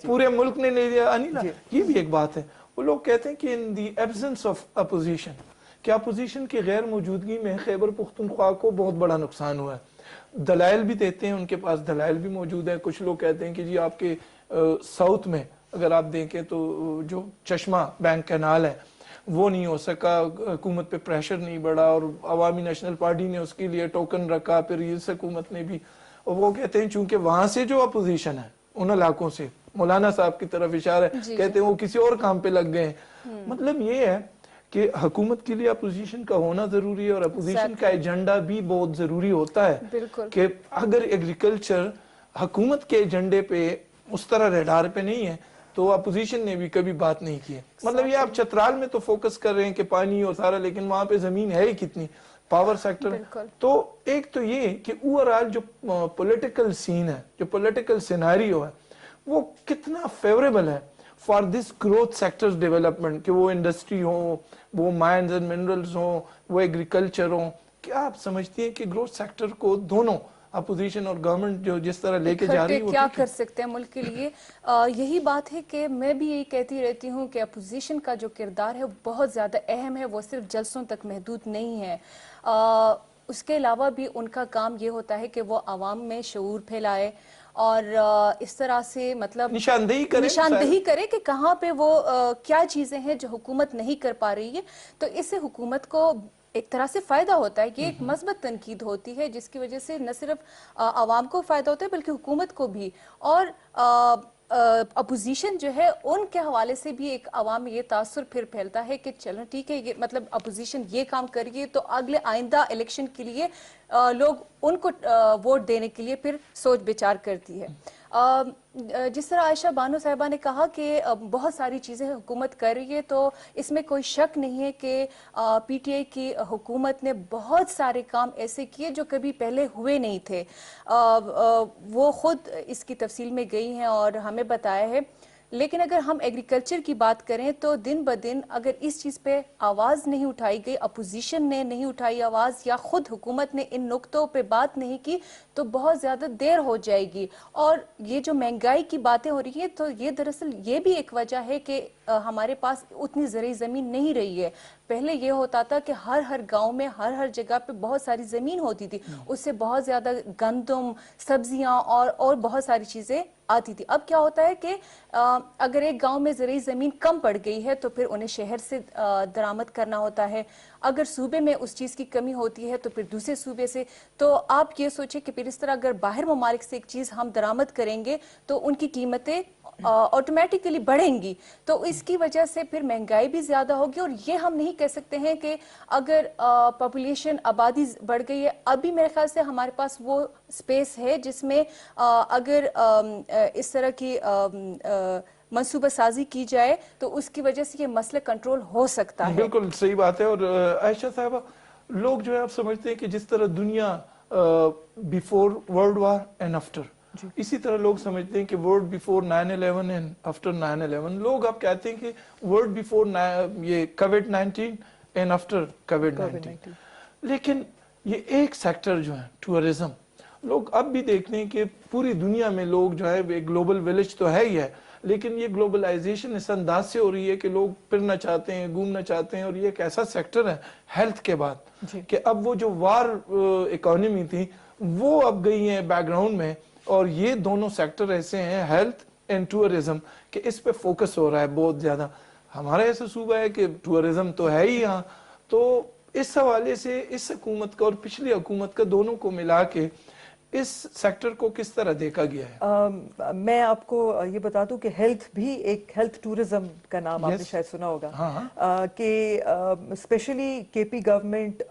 पूरे मुल्क ने ले लिया। अनिला, ये भी एक बात है, वो लोग कहते हैं कि इन दी एब्सेंस ऑफ अपोजिशन, क्या अपोजिशन की गैर मौजूदगी में खैबर पुख्तनख्वा को बहुत बड़ा नुकसान हुआ है। दलाइल भी देते हैं, उनके पास दलाइल भी मौजूद है। कुछ लोग कहते हैं कि जी आपके साउथ में अगर आप देखें तो जो चश्मा बैंक कैनाल है वो नहीं हो सका, हुकूमत पे प्रेशर नहीं बढ़ा और अवामी नेशनल पार्टी ने उसके लिए टोकन रखा, फिर इस हुकूमत ने भी, और वो कहते हैं चूंकि वहां से जो अपोजिशन है उन इलाकों से, मौलाना साहब की तरफ इशारा है, कहते हैं वो किसी और काम पे लग गए। मतलब ये है कि हुकूमत के लिए अपोजिशन का होना जरूरी है और अपोजिशन का एजेंडा भी बहुत जरूरी होता है कि अगर एग्रीकल्चर हुकूमत के एजेंडे पे उस तरह रडार पे नहीं है तो अपोजिशन ने भी कभी बात नहीं की है। मतलब ये आप चतराल में तो फोकस कर रहे हैं कि पानी और सारा, लेकिन वहां पे जमीन है ही कितनी, पावर सेक्टर। तो एक तो ये कि ओवरऑल जो पॉलिटिकल सीन है, जो पॉलिटिकल सिनेरियो है, वो कितना फेवरेबल है for this growth sectors development, कि वो इंडस्ट्री हो, वो माइंस एंड मिनरल्स हो, वो एग्रीकल्चर हो। क्या आप समझती हैं कि ग्रोथ सेक्टर को दोनों اپوزیشن اور گورنمنٹ جو جس طرح لے کے جا رہی ہے وہ کیا کر سکتے ہیں ملک کے لیے. یہی بات ہے کہ میں بھی یہی کہتی رہتی ہوں کہ اپوزیشن کا جو کردار ہے وہ بہت زیادہ اہم ہے. وہ صرف جلسوں تک محدود نہیں ہے, اس کے علاوہ بھی ان کا کام یہ ہوتا ہے کہ وہ عوام میں شعور پھیلائے اور اس طرح سے مطلب نشاندہی کرے کہ کہاں پہ وہ کیا چیزیں ہیں جو حکومت نہیں کر پا رہی ہے. تو اس سے حکومت کو ایک طرح سے فائدہ ہوتا ہے. یہ ایک مثبت تنقید ہوتی ہے جس کی وجہ سے نہ صرف عوام کو فائدہ ہوتا ہے بلکہ حکومت کو بھی. اور اپوزیشن جو ہے ان کے حوالے سے بھی ایک عوام میں یہ تاثر پھر پھیلتا ہے کہ چلو ٹھیک ہے, یہ مطلب اپوزیشن یہ کام کر رہی ہے تو اگلے آئندہ الیکشن کے لیے لوگ ان کو ووٹ دینے کے لیے پھر سوچ بچار کرتی ہے. جس طرح عائشہ بانو صاحبہ نے کہا کہ بہت ساری چیزیں حکومت کر رہی ہے, تو اس میں کوئی شک نہیں ہے کہ پی ٹی آئی کی حکومت نے بہت سارے کام ایسے کیے جو کبھی پہلے ہوئے نہیں تھے. وہ خود اس کی تفصیل میں گئی ہیں اور ہمیں بتایا ہے. لیکن اگر ہم ایگریکلچر کی بات کریں تو دن بدن اگر اس چیز پہ آواز نہیں اٹھائی گئی, اپوزیشن نے نہیں اٹھائی آواز یا خود حکومت نے ان نقطوں پہ بات نہیں کی, تو بہت زیادہ دیر ہو جائے گی. اور یہ جو مہنگائی کی باتیں ہو رہی ہیں تو یہ دراصل یہ بھی ایک وجہ ہے کہ ہمارے پاس اتنی زرعی زمین نہیں رہی ہے. پہلے یہ ہوتا تھا کہ ہر گاؤں میں ہر جگہ پہ بہت ساری زمین ہوتی تھی, اس سے بہت زیادہ گندم, سبزیاں اور بہت ساری چیزیں آتی تھی. اب کیا ہوتا ہے کہ اگر ایک گاؤں میں زرعی زمین کم پڑ گئی ہے تو پھر انہیں شہر سے درآمد کرنا ہوتا ہے. اگر صوبے میں اس چیز کی کمی ہوتی ہے تو پھر دوسرے صوبے سے. تو آپ یہ سوچیں کہ پھر اس طرح اگر باہر ممالک سے ایک چیز ہم درآمد کریں گے تو ان کی قیمتیں آٹومیٹیکلی بڑھیں گی. تو اس کی وجہ سے پھر مہنگائی بھی زیادہ ہوگی. اور یہ ہم نہیں کہہ سکتے ہیں کہ اگر پاپولیشن آبادی بڑھ گئی ہے, ابھی میرے خیال سے ہمارے پاس وہ سپیس ہے جس میں اگر اس طرح کی منصوبہ سازی کی جائے تو اس کی وجہ سے یہ مسئلہ کنٹرول ہو سکتا ہے. بالکل صحیح بات ہے. اور عائشہ صاحبہ, لوگ جو ہے آپ سمجھتے ہیں کہ جس طرح دنیا before world war and after, اسی طرح لوگ سمجھتے ہیں کہ ورلڈ بیفور 9/11 اینڈ آفٹر 9/11. لوگ آپ کہتے ہیں کہ ورلڈ بیفور یہ کووڈ-19 اینڈ آفٹر کووڈ-19. لیکن یہ ایک سیکٹر جو ہے ٹورزم, لوگ اب بھی دیکھتے ہیں کہ پوری دنیا میں لوگ جو ہے گلوبل ولیج تو ہے ہی ہے, لیکن یہ گلوبلائزیشن اس انداز سے ہو رہی ہے کہ لوگ پھرنا چاہتے ہیں, گھومنا چاہتے ہیں. اور یہ ایک ایسا سیکٹر ہے ہیلتھ کے بعد کہ اب وہ جو وار اکانومی تھی وہ اب گئی ہیں بیک گراؤنڈ میں, اور یہ دونوں سیکٹر ایسے ہیں ہیلتھ اینڈ ٹورزم کہ اس پہ فوکس ہو رہا ہے بہت زیادہ. ہمارا ایسا صوبہ ہے کہ ٹورزم تو ہے ہی یہاں. تو اس حوالے سے اس حکومت کا اور پچھلی حکومت کا دونوں کو ملا کے اس سیکٹر کو کس طرح دیکھا گیا ہے؟ میں آپ کو یہ بتا دوں کہ ہیلتھ بھی ایک ہیلتھ ٹورزم کا نام آپ نے شاید سنا ہوگا کہ اسپیشلی کے P government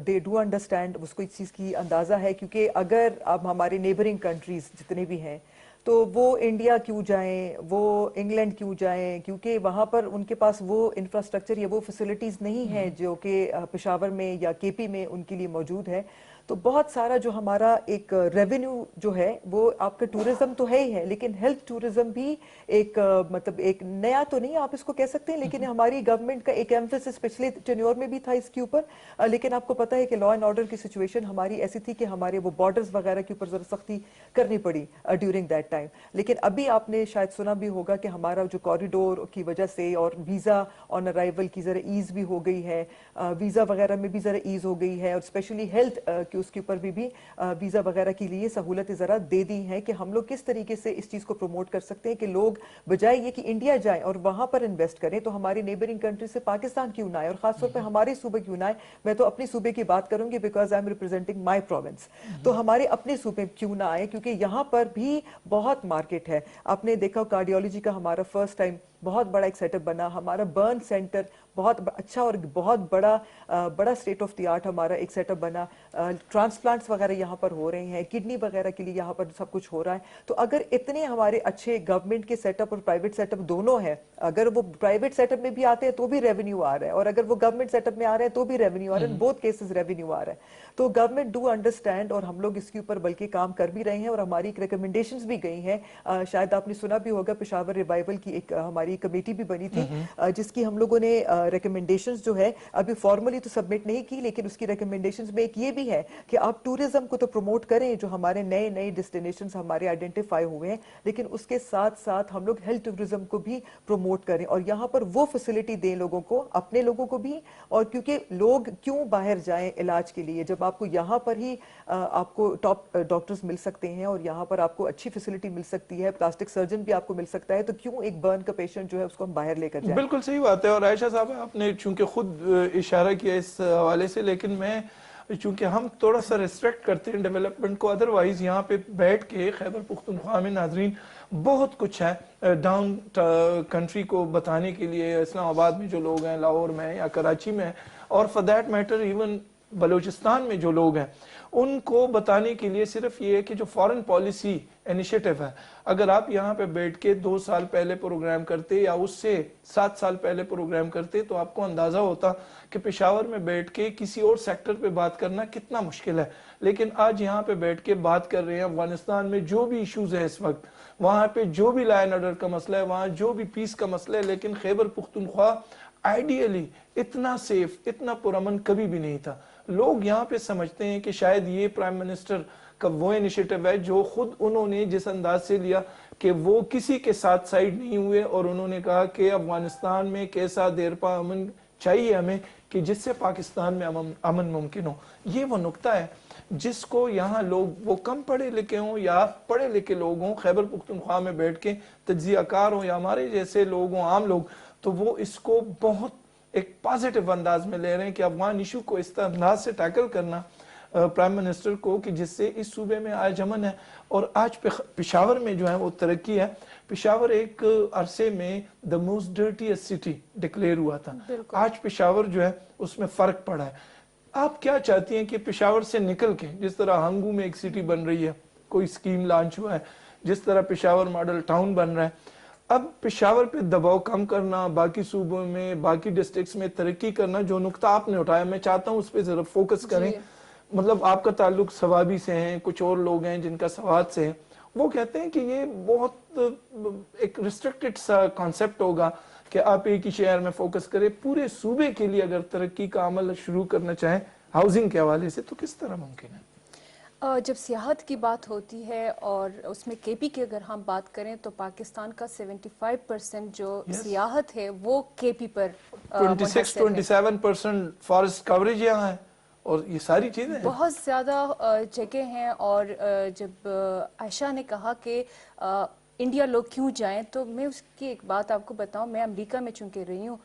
they do understand, اس کو اس چیز کی اندازہ ہے. کیونکہ اگر اب ہمارے نیبرنگ کنٹریز جتنے بھی ہیں تو وہ انڈیا کیوں جائیں, وہ انگلینڈ کیوں جائیں, کیونکہ وہاں پر ان کے پاس وہ انفراسٹرکچر یا وہ فیسلٹیز نہیں ہیں جو کہ پشاور میں یا کے پی میں ان کے لیے موجود ہے. تو بہت سارا جو ہمارا ایک ریونیو جو ہے وہ آپ کا ٹورزم تو ہے ہی ہے, لیکن ہیلتھ ٹورزم بھی ایک مطلب ایک نیا تو نہیں آپ اس کو کہہ سکتے ہیں, لیکن ہماری گورنمنٹ کا ایک ایمفیسس پچھلے ٹینیور میں بھی تھا اس کے اوپر. لیکن آپ کو پتہ ہے کہ لا اینڈ آرڈر کی سچویشن ہماری ایسی تھی کہ ہمارے وہ بارڈرز وغیرہ کے اوپر ذرا سختی کرنی پڑی ڈیورنگ دیٹ ٹائم. لیکن ابھی آپ نے شاید سنا بھی ہوگا کہ ہمارا جو کوریڈور کی وجہ سے اور ویزا آن ارائیول کی ذرا ایز بھی ہو گئی ہے, ویزا وغیرہ میں بھی ذرا ایز ہو گئی ہے, اور اسپیشلی ہیلتھ اس کے اوپر بھی ویزا وغیرہ کے لیے سہولت ذرا دے دی ہیں کہ ہم لوگ کس طریقے سے اس چیز کو پروموٹ کر سکتے ہیں کہ لوگ بجائے یہ کہ انڈیا جائیں اور وہاں پر انویسٹ کریں تو ہماری نیبرنگ کنٹری سے پاکستان کیوں نہ آئے, اور خاص طور پہ ہمارے صوبے کیوں نہ آئے. میں تو اپنے صوبے کی بات کروں گی because I am representing my province. تو ہمارے اپنے صوبے کیوں نہ آئے, کیونکہ یہاں پر بھی بہت مارکیٹ ہے. آپ نے دیکھا کارڈیولوجی کا ہمارا فرسٹ ٹائم بہت بڑا ایک سیٹ اپ بنا, ہمارا برن سینٹر بہت اچھا اور بہت بڑا اسٹیٹ آف دی آرٹ ہمارا ایک سیٹ اپ بنا. ٹرانسپلانٹس وغیرہ یہاں پر ہو رہے ہیں, کڈنی وغیرہ کے لیے یہاں پر سب کچھ ہو رہا ہے. تو اگر اتنے ہمارے اچھے گورنمنٹ کے سیٹ اپ اور پرائیویٹ سیٹ اپ دونوں ہیں, اگر وہ پرائیویٹ سیٹ اپ میں بھی آتے ہیں تو بھی ریونیو آ رہا ہے, اور اگر وہ گورنمنٹ سیٹ اپ میں آ رہے ہیں تو بھی ریونیو آ رہا ہے, بوتھ کیسز ریونیو آ رہا ہے. تو گورنمنٹ ڈو انڈرسٹینڈ, اور ہم لوگ اس کے اوپر بلکہ کام کر بھی رہے ہیں, اور ہماری ایک ریکمنڈیشنز بھی گئی ہیں. شاید آپ نے سنا بھی ہوگا پشاور ریوائول کی ایک ہماری کمیٹی بھی بنی تھی جس کی ہم لوگوں نے ریکمنڈیشنز جو ہے ابھی فارملی تو سبمٹ نہیں کی, لیکن اس کی ریکمنڈیشنز میں ایک یہ بھی ہے کہ آپ ٹورزم کو تو پروموٹ کریں, جو ہمارے نئے نئے ڈیسٹینیشنز ہمارے آئیڈینٹیفائی ہوئے ہیں, لیکن اس کے ساتھ ساتھ ہم لوگ ہیلتھ ٹورزم کو بھی پروموٹ کریں اور یہاں پر وہ فیسلٹی دیں لوگوں کو, اپنے لوگوں کو بھی. اور کیونکہ لوگ کیوں باہر جائیں علاج کے لیے جب آپ کو یہاں پر ہی آپ کو ٹاپ ڈاکٹرز مل سکتے ہیں اور یہاں پر آپ کو اچھی فیسلٹی مل سکتی ہے, پلاسٹک سرجن بھی آپ کو مل سکتا ہے, تو کیوں ایک برن کا پیشنٹ جو ہے اس کو ہم باہر لے کر جائیں. بالکل صحیح بات ہے. اور عائشہ صاحب آپ نے چونکہ خود اشارہ کیا اس حوالے سے, لیکن میں چونکہ ہم تھوڑا سا ریسٹرکٹ کرتے ہیں ڈیولپمنٹ کو, ادروائز یہاں پہ بیٹھ کے خیبر پختونخوا میں ناظرین بہت کچھ ہے ڈاؤن کنٹری کو بتانے کے لیے. اسلام آباد میں جو لوگ ہیں, لاہور میں یا کراچی میں, اور for that matter even Balochistan میں جو لوگ ہیں, ان کو بتانے کے لیے صرف یہ ہے کہ جو فارن پالیسی انیشیٹو ہے, اگر آپ یہاں پہ بیٹھ کے 2 سال پہلے پروگرام کرتے یا اس سے 7 سال پہلے پروگرام کرتے تو آپ کو اندازہ ہوتا کہ پشاور میں بیٹھ کے کسی اور سیکٹر پہ بات کرنا کتنا مشکل ہے. لیکن آج یہاں پہ بیٹھ کے بات کر رہے ہیں افغانستان میں جو بھی ایشوز ہے اس وقت, وہاں پہ جو بھی لا اینڈ آرڈر کا مسئلہ ہے, وہاں جو بھی پیس کا مسئلہ ہے, لیکن خیبر پختونخوا آئیڈیلی اتنا سیف, اتنا پرامن کبھی بھی نہیں تھا. لوگ یہاں پہ سمجھتے ہیں کہ شاید یہ پرائم منسٹر کا وہ انیشیٹو ہے جو خود انہوں نے جس انداز سے لیا کہ وہ کسی کے ساتھ سائیڈ نہیں ہوئے, اور انہوں نے کہا کہ افغانستان میں کیسا دیرپا امن چاہیے ہمیں کہ جس سے پاکستان میں امن ممکن ہو. یہ وہ نقطہ ہے جس کو یہاں لوگ, وہ کم پڑھے لکھے ہوں یا پڑھے لکھے لوگ ہوں, خیبر پختونخوا میں بیٹھ کے تجزیہ کار ہوں یا ہمارے جیسے لوگ ہوں, عام لوگ, تو وہ اس کو بہت ایک پازیٹیو انداز میں لے رہے ہیں کہ افغان ایشو کو اس انداز سے ٹیکل کرنا پرائم منسٹر کو کہ جس سے اس صوبے میں آج امن ہے. اور آج پشاور میں جو ہے وہ ترقی ہے. پشاور ایک عرصے میں دا موسٹ ڈرٹیسٹ سٹی ڈکلیئر ہوا تھا, آج پشاور جو ہے اس میں فرق پڑا ہے. آپ کیا چاہتی ہیں کہ پشاور سے نکل کے, جس طرح ہنگو میں ایک سٹی بن رہی ہے, کوئی سکیم لانچ ہوا ہے, جس طرح پشاور ماڈل ٹاؤن بن رہا ہے, اب پشاور پہ دباؤ کم کرنا, باقی صوبوں میں باقی ڈسٹرکٹس میں ترقی کرنا, جو نقطہ آپ نے اٹھایا میں چاہتا ہوں اس پہ ذرا فوکس کریں. مطلب آپ کا تعلق سوابی سے ہیں, کچھ اور لوگ ہیں جن کا سوات سے ہیں, وہ کہتے ہیں کہ یہ بہت ایک ریسٹرکٹڈ سا کانسیپٹ ہوگا کہ آپ ایک ہی شہر میں فوکس کریں. پورے صوبے کے لیے اگر ترقی کا عمل شروع کرنا چاہیں ہاؤسنگ کے حوالے سے, تو کس طرح ممکن ہے؟ جب سیاحت کی بات ہوتی ہے اور اس میں کے پی کی اگر ہم بات کریں تو پاکستان کا 75% جو سیاحت ہے وہ کے پی پر 26-27% فارسٹ کوریج یہاں ہے, اور یہ ساری چیزیں بہت زیادہ جگہ ہیں. اور جب عائشہ نے کہا کہ انڈیا لوگ کیوں جائیں, تو میں اس کی ایک بات آپ کو بتاؤں. میں امریکہ میں چونکہ رہی ہوں,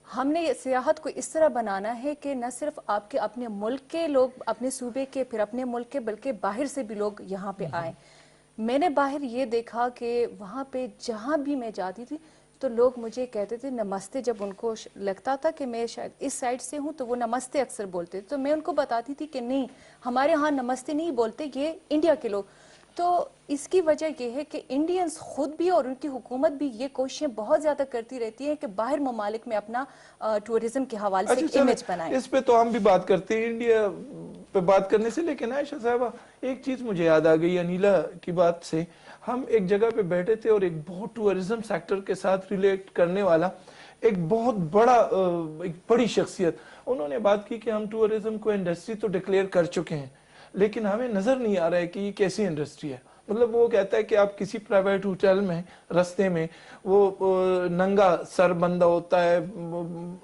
ہم نے سیاحت کو اس طرح بنانا ہے کہ نہ صرف آپ کے اپنے ملک کے لوگ, اپنے صوبے کے, پھر اپنے ملک کے, بلکہ باہر سے بھی لوگ یہاں پہ آئیں. میں نے باہر یہ دیکھا کہ وہاں پہ جہاں بھی میں جاتی تھی تو لوگ مجھے کہتے تھے نمستے. جب ان کو لگتا تھا کہ میں شاید اس سائڈ سے ہوں تو وہ نمستے اکثر بولتے تھے, تو میں ان کو بتاتی تھی کہ نہیں, ہمارے ہاں نمستے نہیں بولتے, یہ انڈیا کے لوگ. تو اس کی وجہ یہ ہے کہ انڈینز خود بھی اور ان کی حکومت بھی یہ کوششیں بہت زیادہ کرتی رہتی ہے کہ باہر ممالک میں اپنا ٹورزم کے حوالے سے ایک امیج بنائیں. اس پہ تو ہم بھی بات کرتے ہیں انڈیا پہ بات کرنے سے, لیکن عائشہ صاحبہ ایک چیز مجھے یاد آ گئی انیلا کی بات سے. ہم ایک جگہ پہ بیٹھے تھے اور ایک بہت ٹورزم سیکٹر کے ساتھ ریلیٹ کرنے والا ایک بہت بڑی شخصیت, انہوں نے بات کی کہ ہم ٹورزم کو انڈسٹری تو ڈکلیئر کر چکے ہیں, لیکن ہمیں نظر نہیں آ رہا ہے کہ یہ کیسی انڈسٹری ہے. مطلب وہ کہتا ہے کہ آپ کسی پرائیویٹ ہوٹل میں رستے میں وہ ننگا سر بندہ ہوتا ہے,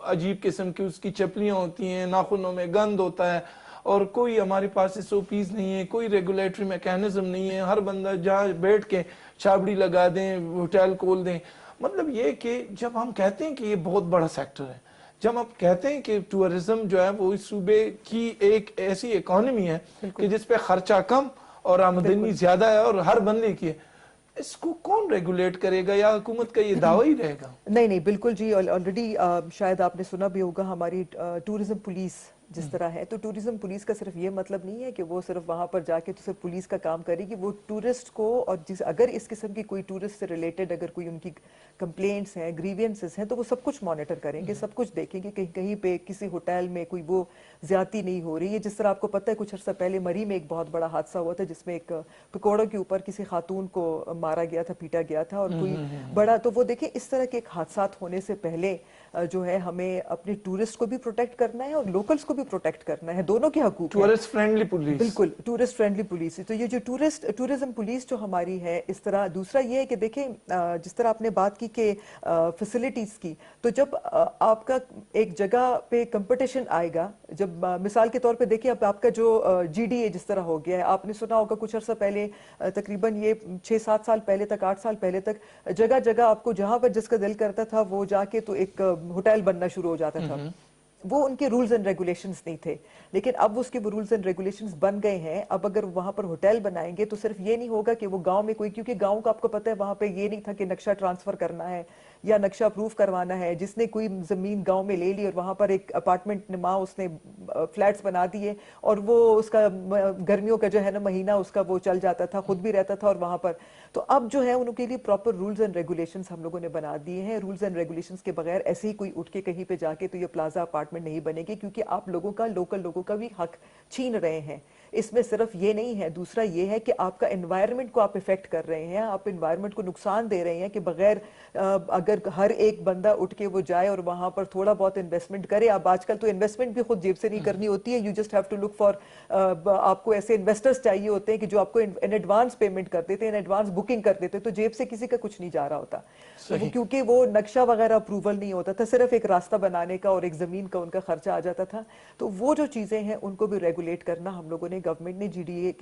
عجیب قسم کی اس کی چپلیاں ہوتی ہیں, ناخنوں میں گند ہوتا ہے, اور کوئی ہمارے پاس ایس او پیز نہیں ہے, کوئی ریگولیٹری میکینزم نہیں ہے, ہر بندہ جہاں بیٹھ کے چھابڑی لگا دیں, ہوٹل کھول دیں. مطلب یہ کہ جب ہم کہتے ہیں کہ یہ بہت بڑا سیکٹر ہے, جب آپ کہتے ہیں کہ ٹورزم جو ہے وہ اس صوبے کی ایک ایسی اکانومی ہے کہ جس پہ خرچہ کم اور آمدنی زیادہ ہے اور ہر بندے کی ہے, اس کو کون ریگولیٹ کرے گا, یا حکومت کا یہ دعویٰ ہی رہے گا؟ نہیں بالکل جی. آلریڈی شاید آپ نے سنا بھی ہوگا ہماری ٹورزم پولیس جس طرح ہے, تو ٹورزم پولیس کا صرف یہ مطلب نہیں ہے کہ وہ صرف وہاں پر جا کے تو صرف پولیس کا کام کرے گی. وہ ٹورسٹ کو, اور اگر اس قسم کی کوئی ٹورسٹ سے ریلیٹڈ اگر کوئی ان کی کمپلینٹس ہیں, گریوینسز ہیں, تو وہ سب کچھ مانیٹر کریں گے, سب کچھ دیکھیں گے کہ کہیں پہ کسی ہوٹل میں کوئی وہ زیادتی نہیں ہو رہی ہے. جس طرح آپ کو پتہ ہے کچھ عرصہ پہلے مری میں ایک بہت بڑا حادثہ ہوا تھا جس میں ایک پکوڑوں کے اوپر کسی خاتون کو مارا گیا تھا, پیٹا گیا تھا, اور کوئی بڑا, تو وہ دیکھیں اس طرح کے حادثات ہونے سے پہلے جو ہے ہمیں اپنے ٹورسٹ کو بھی پروٹیکٹ کرنا ہے اور لوکلز کو بھی भी प्रोटेक्ट करना है, दोनों के हकूक हैं। टूरिस्ट फ्रेंडली पुलिस, बिल्कुल टूरिस्ट फ्रेंडली पुलिस। तो ये जो टूरिज्म पुलिस जो हमारी है इस तरह, दूसरा ये है कि देखें जिस तरह आपने बात की कि फैसिलिटीज की, तो जब आपका एक जगह पे कंपटीशन आएगा, जब मिसाल के तौर पे देखिए अब आपका जो GDA जिस तरह हो गया है, आपने सुना होगा कुछ अर्सा पहले, तकरीबन ये 6-7 साल पहले तक, 8 साल पहले तक, जगह जगह आपको जहां पर जिसका दिल करता था वो जाके तो एक होटल बनना शुरू हो जाता था। वो उनके रूल्स एंड रेगुलेशंस नहीं थे, लेकिन अब उसके वो रूल्स एंड रेगुलेशंस बन गए हैं। अब अगर वहां पर होटल बनाएंगे तो सिर्फ ये नहीं होगा कि वो गांव में कोई, क्योंकि गांव का आपको पता है वहां पे ये नहीं था कि नक्शा ट्रांसफर करना है या नक्शा अप्रूव करवाना है। जिसने कोई जमीन गांव में ले ली और वहां पर एक अपार्टमेंट नुमा उसने फ्लैट्स बना दिए और वो उसका गर्मियों का जो है ना महीना उसका वो चल जाता था, खुद भी रहता था और वहां पर। तो अब जो है उनके लिए प्रॉपर रूल्स एंड रेगुलेशंस हम लोगों ने बना दिए हैं। रूल्स एंड रेगुलेशंस के बगैर ऐसे ही कोई उठ के कहीं पे जाके तो ये प्लाजा अपार्टमेंट नहीं बनेगी, क्योंकि आप लोगों का, लोकल लोगों का भी हक छीन रहे हैं। इसमें सिर्फ ये नहीं है, दूसरा ये है कि आपका एनवायरनमेंट को आप इफेक्ट कर रहे हैं, आप एनवायरनमेंट को नुकसान दे रहे हैं कि बगैर अगर हर एक बंदा उठ के वो जाए और वहां पर थोड़ा बहुत इन्वेस्टमेंट करे। अब आजकल तो इन्वेस्टमेंट भी खुद जेब से नहीं करनी होती है, you just have to look for, आपको ऐसे इन्वेस्टर्स चाहिए होते हैं कि जो आपको इन एडवांस पेमेंट कर देते हैं, इन एडवांस बुकिंग कर देते हैं, तो जेब से किसी का कुछ नहीं जा रहा होता। तो क्योंकि वो नक्शा वगैरह अप्रूवल नहीं होता था, सिर्फ एक रास्ता बनाने का और एक जमीन का उनका खर्चा आ जाता था। तो वो जो चीजें हैं उनको भी रेगुलेट करना हम लोगों ने, गवर्नमेंट ने GDA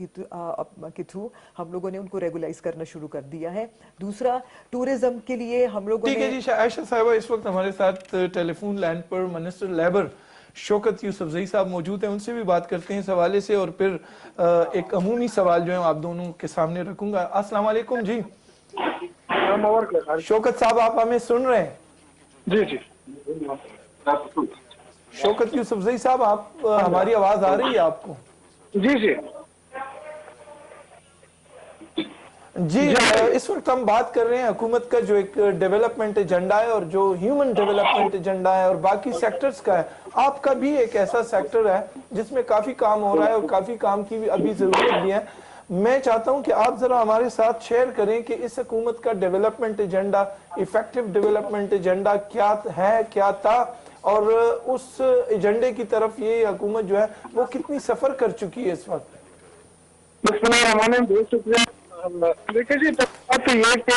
के थ्रू हम लोगों ने उनको रेगुलाइज करना शुरू कर दिया है। दूसरा, टूरिज्म के लिए हम लोगों ठीक है ने, जी। आयशा साहिबा, इस वक्त हमारे साथ टेलीफोन लाइन पर मिनिस्टर लेबर शौकत यूसुफजई साहब मौजूद हैं, उनसे भी बात करते हैं इस हवाले से, और फिर एक अमूमी सवाल जो है आप दोनों के सामने रखूंगा। अस्सलाम वालेकुम जी शौकत साहब, आप हमें सुन रहे हैं? जी जी। शौकत यूसुफजई साहब, आप हमारी आवाज आ रही है आपको? जी जी जी। इस वक्त हम बात कर रहे हैं हुकूमत का जो एक डेवलपमेंट एजेंडा है और जो ह्यूमन डेवलपमेंट एजेंडा है और बाकी सेक्टर्स का है। आपका भी एक ऐसा सेक्टर है जिसमें काफी काम हो रहा है और काफी काम की भी अभी जरूरत भी है। मैं चाहता हूं कि आप जरा हमारे साथ शेयर करें कि इस हुकूमत का development agenda, effective development agenda क्या है, क्या था, और उस एजेंडे की तरफ ये हुकूमत जो है वो कितनी सफर कर चुकी है इस वक्त। बहुत शुक्रिया। देखिए जी, बात ये कि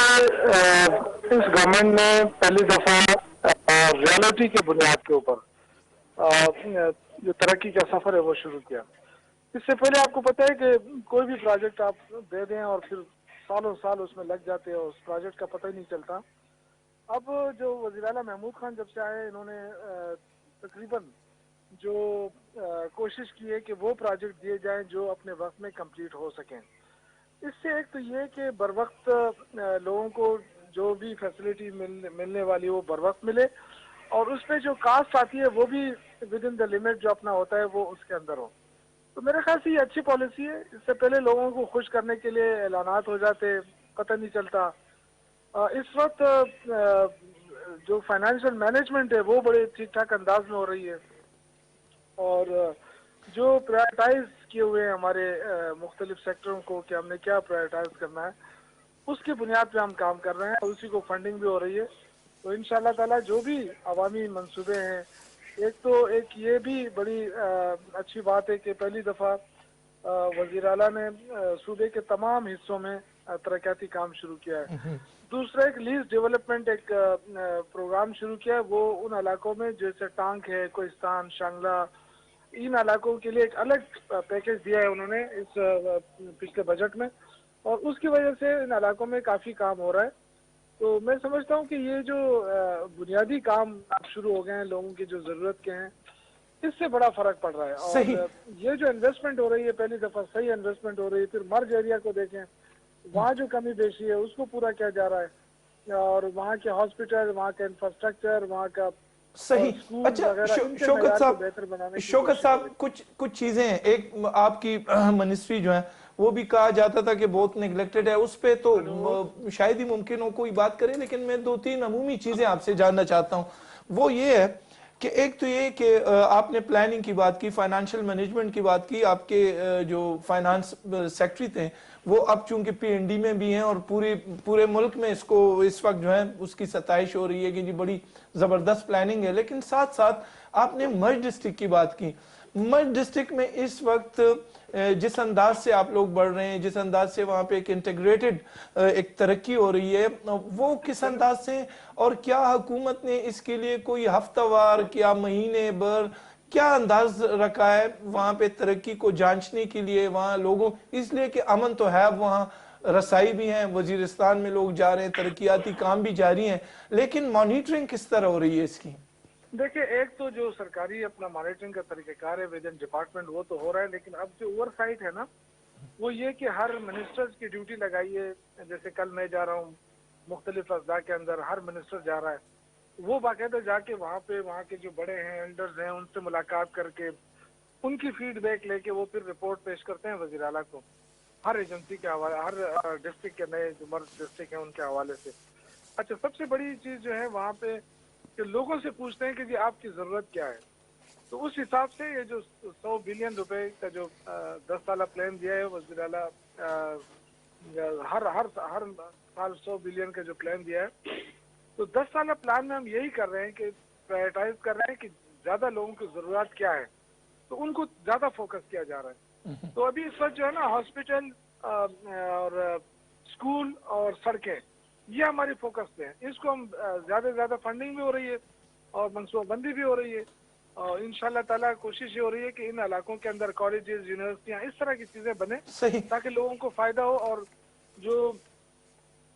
इस गवर्नमेंट ने पहली दफा रियलिटी के बुनियाद के ऊपर जो तरक्की का सफर है वो शुरू किया। इससे पहले आपको पता है कि कोई भी प्रोजेक्ट आप दे दें और फिर सालों साल उसमें लग जाते हैं, उस प्रोजेक्ट का पता ही नहीं चलता। अब जो वज़ीर आला महमूद खान जब से आए, इन्होंने तकरीबन जो कोशिश की है कि वो प्रोजेक्ट दिए जाएं जो अपने वक्त में कंप्लीट हो सकें। इससे एक तो ये कि बर वक्त लोगों को जो भी फैसिलिटी मिलने वाली वो बर वक्त मिले, और उस पर जो कास्ट आती है वो भी विद इन द लिमिट जो अपना होता है वो उसके अंदर हो। तो मेरे ख्याल से ये अच्छी पॉलिसी है। इससे पहले लोगों को खुश करने के लिए ऐलानात हो जाते, पता नहीं चलता। इस वक्त जो फाइनेंशियल मैनेजमेंट है वो बड़े ठीक ठाक अंदाज में हो रही है, और जो प्रायोरिटाइज किए हुए हैं हमारे मुख्तलिफ सेक्टरों को कि हमने क्या प्रायोरिटाइज करना है, उसकी बुनियाद पे हम काम कर रहे हैं और उसी को फंडिंग भी हो रही है। तो इंशाअल्लाह ताला जो भी अवामी मंसूबे हैं, एक ये भी बड़ी अच्छी बात है कि पहली दफ़ा वज़ीर आला ने सूबे के तमाम हिस्सों में तरक्याती काम शुरू किया है। दूसरा, एक लीज डेवलपमेंट एक प्रोग्राम शुरू किया है। वो उन इलाकों में जैसे टांक है, कोहिस्तान, शांगला, इन इलाकों के लिए एक अलग पैकेज दिया है उन्होंने इस पिछले बजट में, और उसकी वजह से इन इलाकों में काफ़ी काम हो रहा है। तो मैं समझता हूँ कि ये जो बुनियादी काम शुरू हो गए हैं लोगों की जो ज़रूरत के हैं, इससे बड़ा फर्क पड़ रहा है। और ये जो इन्वेस्टमेंट हो रही है, पहली दफ़ा सही इन्वेस्टमेंट हो रही है। फिर मर्ज एरिया को देखें, वहाँ जो कमी बेशी है उसको पूरा किया जा रहा है, और वहाँ के हॉस्पिटल, वहाँ का इंफ्रास्ट्रक्चर, वहाँ का सही। अच्छा शौकत साहब, कुछ चीजें हैं। एक आपकी मिनिस्ट्री जो है वो भी कहा जाता था कि बहुत नेग्लेक्टेड है, उस पे तो शायद ही मुमकिन हो कोई बात करे, लेकिन मैं 2-3 अमूमी चीजें आपसे जानना चाहता हूँ। वो ये है कि एक तो ये कि आपने प्लानिंग की बात की, फाइनेंशियल मैनेजमेंट की बात की। आपके जो फाइनेंस सेक्रेटरी थे वो अब चूंकि PND में भी हैं और पूरे मुल्क में इसको इस वक्त जो है उसकी सताइश हो रही है कि जी बड़ी जबरदस्त प्लानिंग है। लेकिन साथ साथ आपने मर्ज डिस्ट्रिक्ट की बात की। मर्ज डिस्ट्रिक्ट में इस वक्त जिस अंदाज से आप लोग बढ़ रहे हैं, जिस अंदाज से वहाँ पे एक इंटीग्रेटेड एक तरक्की हो रही है, वो किस अंदाज से, और क्या हुकूमत ने इसके लिए कोई हफ्तावार, क्या महीने भर, क्या अंदाज रखा है वहाँ पे तरक्की को जांचने के लिए वहाँ लोगों, इसलिए कि अमन तो है, वहाँ रसाई भी हैं, वजीरिस्तान में लोग जा रहे हैं, तरक्याती काम भी जारी हैं, लेकिन मॉनिटरिंग किस तरह हो रही है इसकी? देखिए, एक तो जो सरकारी अपना मॉनिटरिंग का तरीक़ाकार है विद इन डिपार्टमेंट, वो तो हो रहा है, लेकिन अब जो ओवरसाइट है ना, वो ये कि हर मिनिस्टर्स की ड्यूटी लगाई है। जैसे कल मैं जा रहा हूँ मुख्तलिफ अज़्ज़ा के अंदर, हर मिनिस्टर जा रहा है, वो बाकायदा जाके वहाँ पे वहाँ के जो बड़े हैं, एल्डर्स हैं, उनसे मुलाकात करके उनकी फीडबैक लेके वो फिर रिपोर्ट पेश करते हैं वज़ीर आला को, हर एजेंसी के हवाले, हर डिस्ट्रिक्ट के नए जो मर्ज डिस्ट्रिक्ट हैं उनके हवाले से। अच्छा, सबसे बड़ी चीज़ जो है वहाँ पे कि लोगों से पूछते हैं कि जी आपकी ज़रूरत क्या है, तो उस हिसाब से ये जो 100 बिलियन रुपए का जो 10 साल प्लान दिया है वज़ीर आला, हर हर हर साल 100 बिलियन का जो प्लान दिया है, तो 10 साल प्लान में हम यही कर रहे हैं कि प्रायोरिटाइज कर रहे हैं कि ज़्यादा लोगों की ज़रूरत क्या है, तो उनको ज़्यादा फोकस किया जा रहा है। तो अभी इस वक्त जो है ना, हॉस्पिटल और स्कूल और सड़कें, ये हमारी फोकस है। इसको हम ज़्यादा से ज़्यादा फंडिंग भी हो रही है और मनसूबाबंदी भी हो रही है, और इंशाल्लाह ताला कोशिश ये हो रही है कि इन इलाकों के अंदर कॉलेजेस, यूनिवर्सिटियाँ, इस तरह की चीज़ें बने सही, ताकि लोगों को फ़ायदा हो। और जो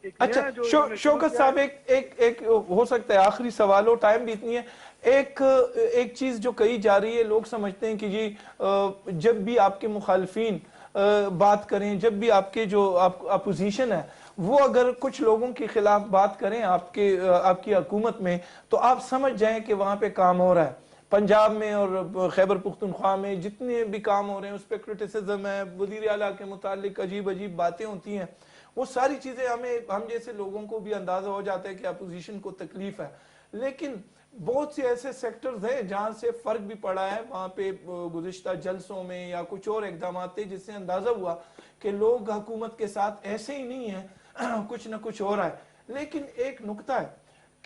अच्छा शौकत साहब, एक हो सकता है आखिरी सवाल हो, टाइम भी इतनी है, एक चीज जो कही जा रही है, लोग समझते हैं कि जी जब भी आपके मुखालफीन बात करें, जब भी आपके जो अपोजिशन है वो अगर कुछ लोगों के खिलाफ बात करें आपकी हुकूमत में, तो आप समझ जाएं कि वहां पे काम हो रहा है। पंजाब में और खैबर पुख्तनख्वा में जितने भी काम हो रहे हैं उस पर क्रिटिसिज्म है, वज़ीर आला के मुतालिक अजीब अजीब बातें होती हैं, वो सारी चीजें हम जैसे लोगों को भी अंदाजा हो जाता है कि अपोजिशन को तकलीफ है। लेकिन बहुत से ऐसे सेक्टर्स हैं जहां से फर्क भी पड़ा है, वहां पे गुज़िश्ता जलसों में या कुछ और इकदाम थे जिससे अंदाजा हुआ कि लोग हुकूमत के साथ ऐसे ही नहीं है, कुछ ना कुछ हो रहा है। लेकिन एक नुक्ता है,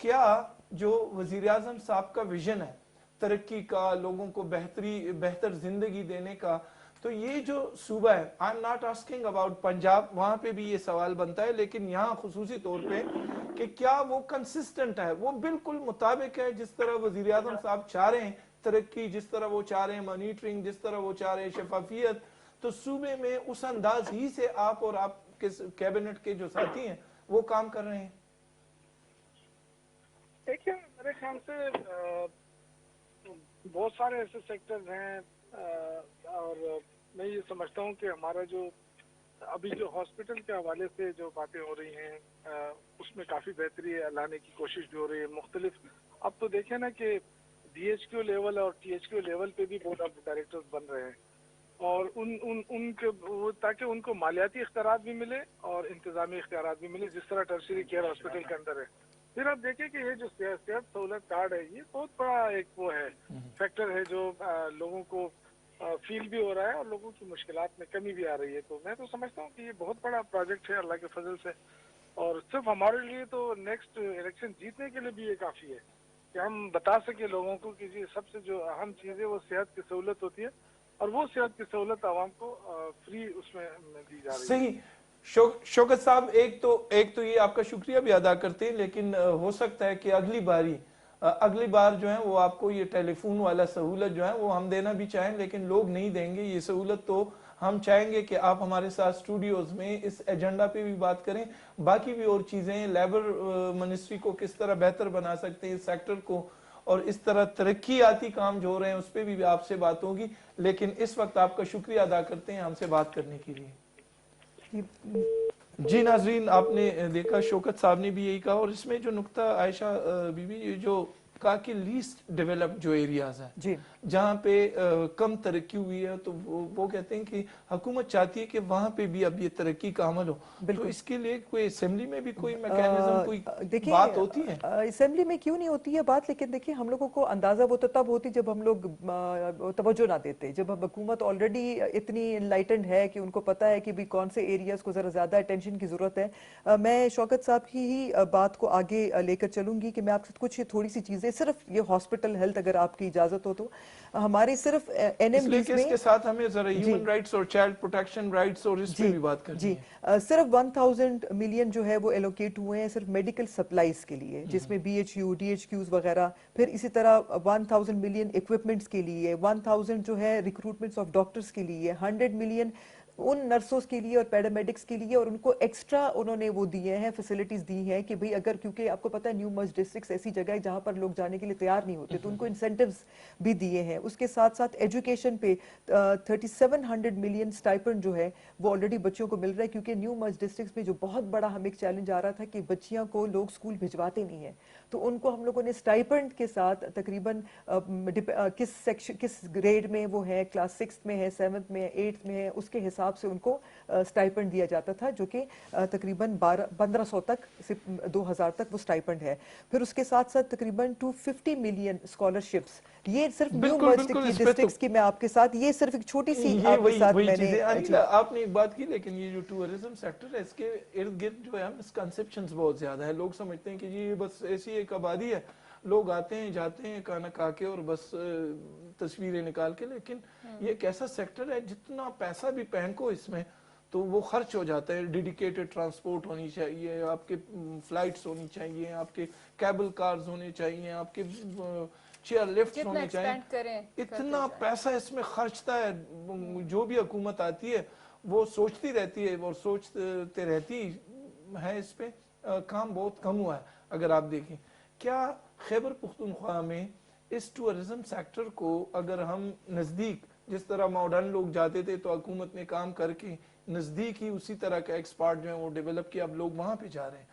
क्या जो वज़ीर आज़म साहब का विजन है तरक्की का, लोगों को बेहतर जिंदगी देने का, तो ये जो सूबा है, I am not asking about Punjab, वहां पे भी ये सवाल बनता है, लेकिन यहाँ खुसूसी तौर पे कि क्या वो कंसिस्टेंट है, वो बिल्कुल मुताबिक है जिस तरह वज़ीर आज़म साहब चाह रहे हैं तरक्की, जिस तरह वो चाह रहे हैं मॉनिटरिंग, जिस तरह वो चाह रहे हैं शफाफियत, तो सूबे में उस अंदाज ही से आप और आपके कैबिनेट के जो साथी हैं वो काम कर रहे हैं? देखिए, मेरे ख्याल से बहुत सारे ऐसे सेक्टर्स हैं, और मैं ये समझता हूँ कि हमारा जो अभी जो हॉस्पिटल के हवाले से जो बातें हो रही हैं, उसमें काफ़ी बेहतरी लाने की कोशिश भी हो रही है मुख्तलिफ। अब तो देखें ना कि DHQ लेवल और THQ लेवल पे भी बोर्ड ऑफ डायरेक्टर्स बन रहे हैं, और उनके ताकि उनको मालियाती इख्तियारात भी मिले और इंतज़ामी इख्तियारात भी मिले, जिस तरह टर्शरी केयर हॉस्पिटल के अंदर है। फिर आप देखें कि ये जो सेहत सहूलत कार्ड है, ये बहुत बड़ा एक वो है फैक्टर है जो लोगों को फील भी हो रहा है और लोगों की मुश्किलात में कमी भी आ रही है। तो मैं तो समझता हूँ कि ये बहुत बड़ा प्रोजेक्ट है अल्लाह के फजल से, और सिर्फ हमारे लिए तो नेक्स्ट इलेक्शन जीतने के लिए भी ये काफ़ी है कि हम बता सके लोगों को कि जी सबसे जो अहम चीज़ है वो सेहत की सहूलत होती है, और वो सेहत की सहूलत आवाम को फ्री उसमें दी जा रही है। सही। शौकत साहब, एक तो ये आपका शुक्रिया भी अदा करते हैं, लेकिन हो सकता है कि अगली बार जो है वो आपको ये टेलीफोन वाला सहूलत जो है वो हम देना भी चाहें, लेकिन लोग नहीं देंगे ये सहूलत। तो हम चाहेंगे कि आप हमारे साथ स्टूडियोज में इस एजेंडा पे भी बात करें, बाकी भी और चीजें, लेबर मिनिस्ट्री को किस तरह बेहतर बना सकते हैं इस सेक्टर को, और इस तरह तरक्कीयाती काम जो हो रहे हैं उस पर भी आपसे बात होगी। लेकिन इस वक्त आपका शुक्रिया अदा करते हैं हमसे बात करने के लिए। जी नाजरीन, आपने देखा शौकत साहब ने भी यही कहा, और इसमें जो नुक्ता आयशा बीबी जो कहा कि लीस्ट डेवलप्ड जो एरियाज है जी, जहाँ पे कम तरक्की हुई है, तो वो कहते हैं कि हुकूमत चाहती है कि वहाँ पे भी अब ये तरक्की का अमल हो। तो इसके लिए कोई असेंबली में भी कोई मैकेनिज्म, कोई बात होती है? असेंबली में क्यों नहीं होती है बात, लेकिन देखिए हम लोगों को अंदाजा वो तो तब होती जब हम लोग तवज्जो ना देते, जब हुकूमत ऑलरेडी इतनी इनलाइटेंड है कि उनको पता है कि भी कौन से एरियाज को जरा ज्यादा अटेंशन की जरूरत है। मैं शौकत साहब की ही बात को आगे लेकर चलूंगी कि मैं आपसे कुछ थोड़ी सी चीजें इसलिए सिर्फ ये हॉस्पिटल हेल्थ अगर आपकी इजाजत हो तो हमारे सिर्फ इसलिए एनएमडीज कि में इसके साथ हमें जरा ह्यूमन राइट्स और चाइल्ड प्रोटेक्शन राइट्स और इस पे भी बात करनी जी है। सिर्फ 1000 मिलियन जो है वो एलोकेट हुए हैं सिर्फ मेडिकल सप्लाईज के लिए, जिसमें बीएचयू डीएचक्यूज वगैरह, फिर इसी तरह 1000 मिलियन इक्विपमेंट्स के लिए, 1000 जो है रिक्रूटमेंट्स ऑफ डॉक्टर्स के लिए, 100 मिलियन उन नर्सों के लिए और पैरामेडिक्स के लिए, और उनको एक्स्ट्रा उन्होंने वो दिए हैं, फैसिलिटीज दी हैं कि भाई अगर, क्योंकि आपको पता है न्यू मर्ज डिस्ट्रिक्ट ऐसी जगह है जहां पर लोग जाने के लिए तैयार नहीं होते, तो उनको इंसेंटिव्स भी दिए हैं। उसके साथ साथ एजुकेशन पे 3700 मिलियन स्टाइपेंड जो है वो ऑलरेडी बच्चों को मिल रहा है, क्योंकि न्यू मर्ज डिस्ट्रिक्ट में जो बहुत बड़ा हमें एक चैलेंज आ रहा था कि बच्चियों को लोग स्कूल भिजवाते नहीं है, तो उनको हम लोगों ने स्टाइपेंड के साथ तकरीबन किस सेक्शन किस ग्रेड में वो है, क्लास 6 में है, 7th में है, 8th में है, उसके हिसाब से उनको स्टाइपेंड दिया जाता था, जो कि तकरीबन 1500 तक से 2000 तक वो स्टाइपेंड है। फिर उसके साथ साथ तकरीबन 250 मिलियन स्कॉलरशिप्स, ये सिर्फ न्यू बिल्कुल मर्ज बिल्कुल, की इस पे डिस्ट्रिक्ट्स की मैं आपके साथ, ये सिर्फ एक छोटी सी ये आपके वही साथ वही मैंने चीजें जी अनिला आपने एक बात की, लेकिन ये जो टूरिज्म सेक्टर है इसके इर्द गिर्द जो है मिसकंसेप्शंस बहुत ज्यादा है। लोग समझते हैं कि जी ये बस ऐसी एक आबादी है, लोग आते हैं जाते हैं खाना खा के और बस तस्वीरें निकाल के, लेकिन ये एक ऐसा सेक्टर है जितना पैसा भी फेंको इसमें तो वो खर्च हो जाता है। डेडिकेटेड ट्रांसपोर्ट होनी चाहिए, आपके फ्लाइट्स होनी चाहिए, आपके केबल कार्स होने चाहिए, आपके चेयर लिफ्ट जितना होने चाहिए, एक्सपेंड करें इतना पैसा इसमें खर्चता है। जो भी हुकूमत आती है वो सोचती रहती है और सोचते रहती है, इस पे काम बहुत कम हुआ है। अगर आप देखें, क्या खैबर पुख्तनख्वा में इस टूरिज्म सेक्टर को अगर हम नज़दीक, जिस तरह मॉडर्न लोग जाते थे तो हुकूमत ने काम करके नज़दीक ही उसी तरह का एक्सपर्ट जो है वो डेवलप किया, अब लोग वहाँ पे जा रहे हैं,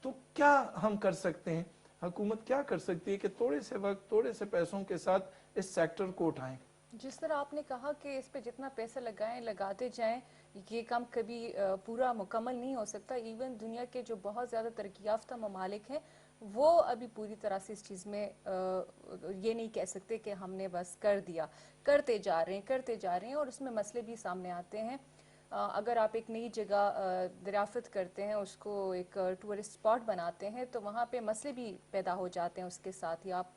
तो क्या हम कर सकते हैं, हुकूमत क्या कर सकती है कि थोड़े से वक्त थोड़े से पैसों के साथ इस सेक्टर को उठाएं? जिस तरह आपने कहा कि इस पे जितना पैसा लगाएं लगाते जाएं, ये काम कभी पूरा मुकम्मल नहीं हो सकता। इवन दुनिया के जो बहुत ज़्यादा तरक्की याफ्ता ममालिक हैं वो अभी पूरी तरह से इस चीज़ में ये नहीं कह सकते कि हमने बस कर दिया, करते जा रहे हैं और उसमें मसले भी सामने आते हैं। अगर आप एक नई जगह दरियाफ्त करते हैं, उसको एक टूरिस्ट स्पॉट बनाते हैं, तो वहाँ पे मसले भी पैदा हो जाते हैं। उसके साथ ही आप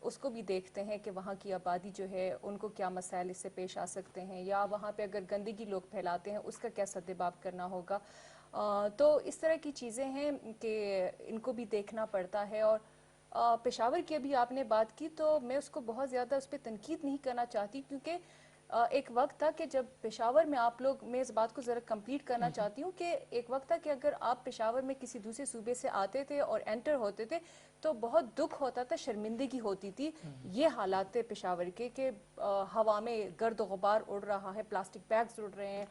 उसको भी देखते हैं कि वहाँ की आबादी जो है उनको क्या मसाइल इससे पेश आ सकते हैं, या वहाँ पे अगर गंदगी लोग फैलाते हैं उसका क्या सद्देबाब करना होगा। तो इस तरह की चीज़ें हैं कि इनको भी देखना पड़ता है। और पेशावर की अभी आपने बात की तो मैं उसको बहुत ज़्यादा उस पर तनकीद नहीं करना चाहती, क्योंकि एक वक्त था कि जब पेशावर में आप लोग, मैं इस बात को ज़रा कंप्लीट करना चाहती हूँ कि एक वक्त था कि अगर आप पेशावर में किसी दूसरे सूबे से आते थे और एंटर होते थे तो बहुत दुख होता था, शर्मिंदगी होती थी। ये हालात थे पेशावर के कि हवा में गर्द गुबार उड़ रहा है, प्लास्टिक बैग्स उड़ रहे हैं,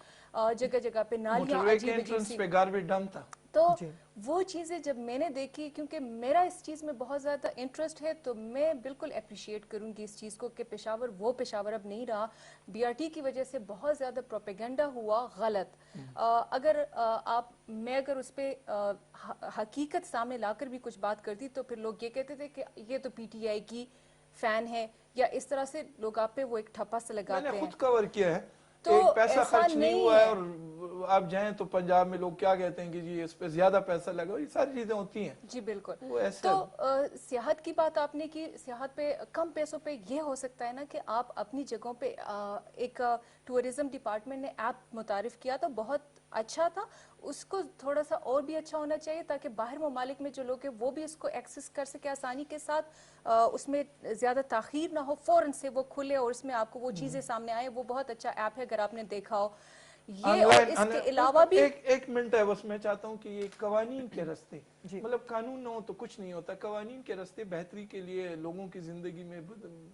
जगह जगह पे नालियाँ मोटरवे के अजीब अजीब एंट्रेंस सी। पे गार्बेज डंप था। तो जी वो चीज़ें जब मैंने देखी, क्योंकि मेरा इस चीज़ में बहुत ज़्यादा इंटरेस्ट है, तो मैं बिल्कुल अप्रिशिएट करूँगी इस चीज़ को कि पेशावर वो पेशावर अब नहीं रहा। बीआरटी की वजह से बहुत ज़्यादा प्रोपेगेंडा हुआ गलत। अगर मैं अगर उस पर हकीकत सामने लाकर भी कुछ बात करती तो फिर लोग ये कहते थे कि ये तो पीटीआई की फ़ैन है, या इस तरह से लोग आप पे वो एक ठप्पा से लगाते मैंने हैं। खुद कवर किया है, तो एक पैसा ऐसा खर्च नहीं नहीं हुआ है, है। और आप जाएं तो पंजाब में लोग क्या कहते हैं कि जी इस पे ज्यादा पैसा लगा, ये सारी चीजें होती हैं। जी बिल्कुल। वो ऐसा तो सियाहत की बात आपने की, सियाहत पे कम पैसों पे ये हो सकता है ना कि आप अपनी जगहों पे एक टूरिज्म डिपार्टमेंट ने ऐप मुतारिफ किया तो बहुत अच्छा था, उसको थोड़ा सा और भी अच्छा होना चाहिए ताकि बाहर ममालिक में जो लोग हैं वो भी इसको एक्सेस कर सके आसानी के साथ, उसमें ज़्यादा ताख़ीर ना हो, फ़ौरन से वो खुले और उसमें आपको वो चीज़ें सामने आए। वो बहुत अच्छा ऐप है अगर आपने देखा हो ये। और इसके अलावा भी एक मिनट है बस, मैं चाहता हूँ कि ये कवानीन के रास्ते, जी। मतलब कानून ना हो तो कुछ नहीं होता, कवानीन के रास्ते बेहतरी के लिए, लोगों की जिंदगी में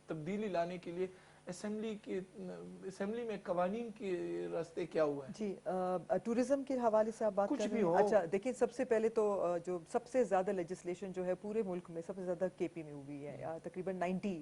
तब्दीली लाने के लिए असेंबली में कवानीन के रास्ते क्या हुआ है? जी टूरिज्म के हवाले से आप बात कुछ कर भी रहे हैं। हो। अच्छा देखिए, सबसे पहले तो जो सबसे ज़्यादा लेजिस्लेशन जो है पूरे मुल्क में सबसे ज़्यादा केपी में हुई है, तकरीबन 90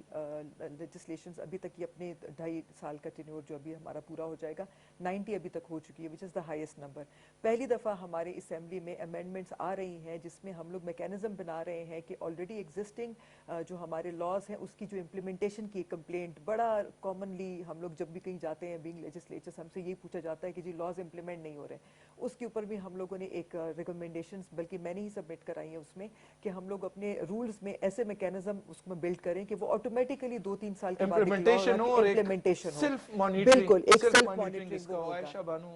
लेजिस्लेशंस अभी तक, ये अपने 2.5 साल का टेन्योर जो अभी हमारा पूरा हो जाएगा, 90 अभी तक हो चुकी है, which is the highest number. पहली दफ़ा हमारे असेंबली में अमेंडमेंट्स आ रही हैं जिसमें हम लोग मैकेनिज्म बना रहे हैं कि ऑलरेडी एग्जिस्टिंग जो हमारे लॉज हैं उसकी जो इम्प्लीमेंटेशन की कंप्लेंट, बड़ा कॉमनली हम लोग जब भी कहीं जाते हैं बीइंग लेजिस्लेचर्स, हमसे यही पूछा जाता है कि जी लॉज इम्प्लीमेंट नहीं हो रहे हैं। उसके ऊपर भी हम लोगों ने एक रिकमेंडेशंस, बल्कि मैंने ही सबमिट कराई है उसमें, कि हम लोग अपने रूल्स में ऐसे मैकेनिज्म उसमें बिल्ड करें कि वो ऑटोमेटिकली 2-3 साल के बाद इम्प्लीमेंटेशन हो और एक इम्प्लीमेंटेशन हो। सेल्फ मॉनिटरिंग, बिल्कुल, एक सेल्फ सेल्फ मॉनिटरिंग मॉनिटरिंग इसका वो हो। होगा। आयशा बानो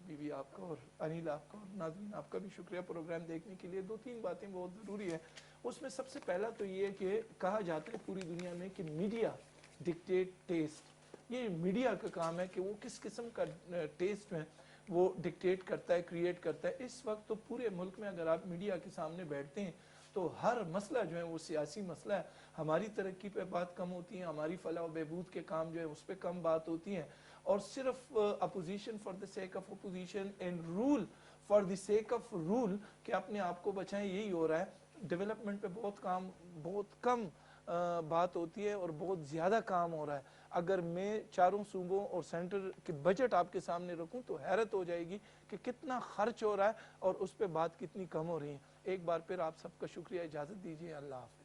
बीवी आपका और अनिल आपका और नाज़रीन आपका भी शुक्रिया प्रोग्राम देखने के लिए। 2-3 बातें बहुत ज़रूरी है। उसमें सबसे पहला तो ये कि कहा जाता है पूरी दुनिया में कि मीडिया डिक्टेट टेस्ट। ये मीडिया का काम है कि वो किस किस्म का टेस्ट में वो डिक्टेट करता है, क्रिएट करता है। इस वक्त तो पूरे मुल्क में अगर आप मीडिया के सामने बैठते हैं तो हर मसला जो है वो सियासी मसला है। हमारी तरक्की पे बात कम होती है, हमारी फलाह व बहबूद के काम जो है उस पर कम बात होती है, और सिर्फ opposition for the sake of opposition and rule for the sake of rule कि अपने आप को बचाएं, यही हो रहा है। डेवलपमेंट पे बहुत कम बात होती है और बहुत ज़्यादा काम हो रहा है। अगर मैं चारों सूबों और सेंटर के बजट आपके सामने रखूं तो हैरत हो जाएगी कि कितना खर्च हो रहा है और उस पर बात कितनी कम हो रही है। एक बार फिर आप सबका शुक्रिया, इजाज़त दीजिए, अल्लाह हाफ़िज़।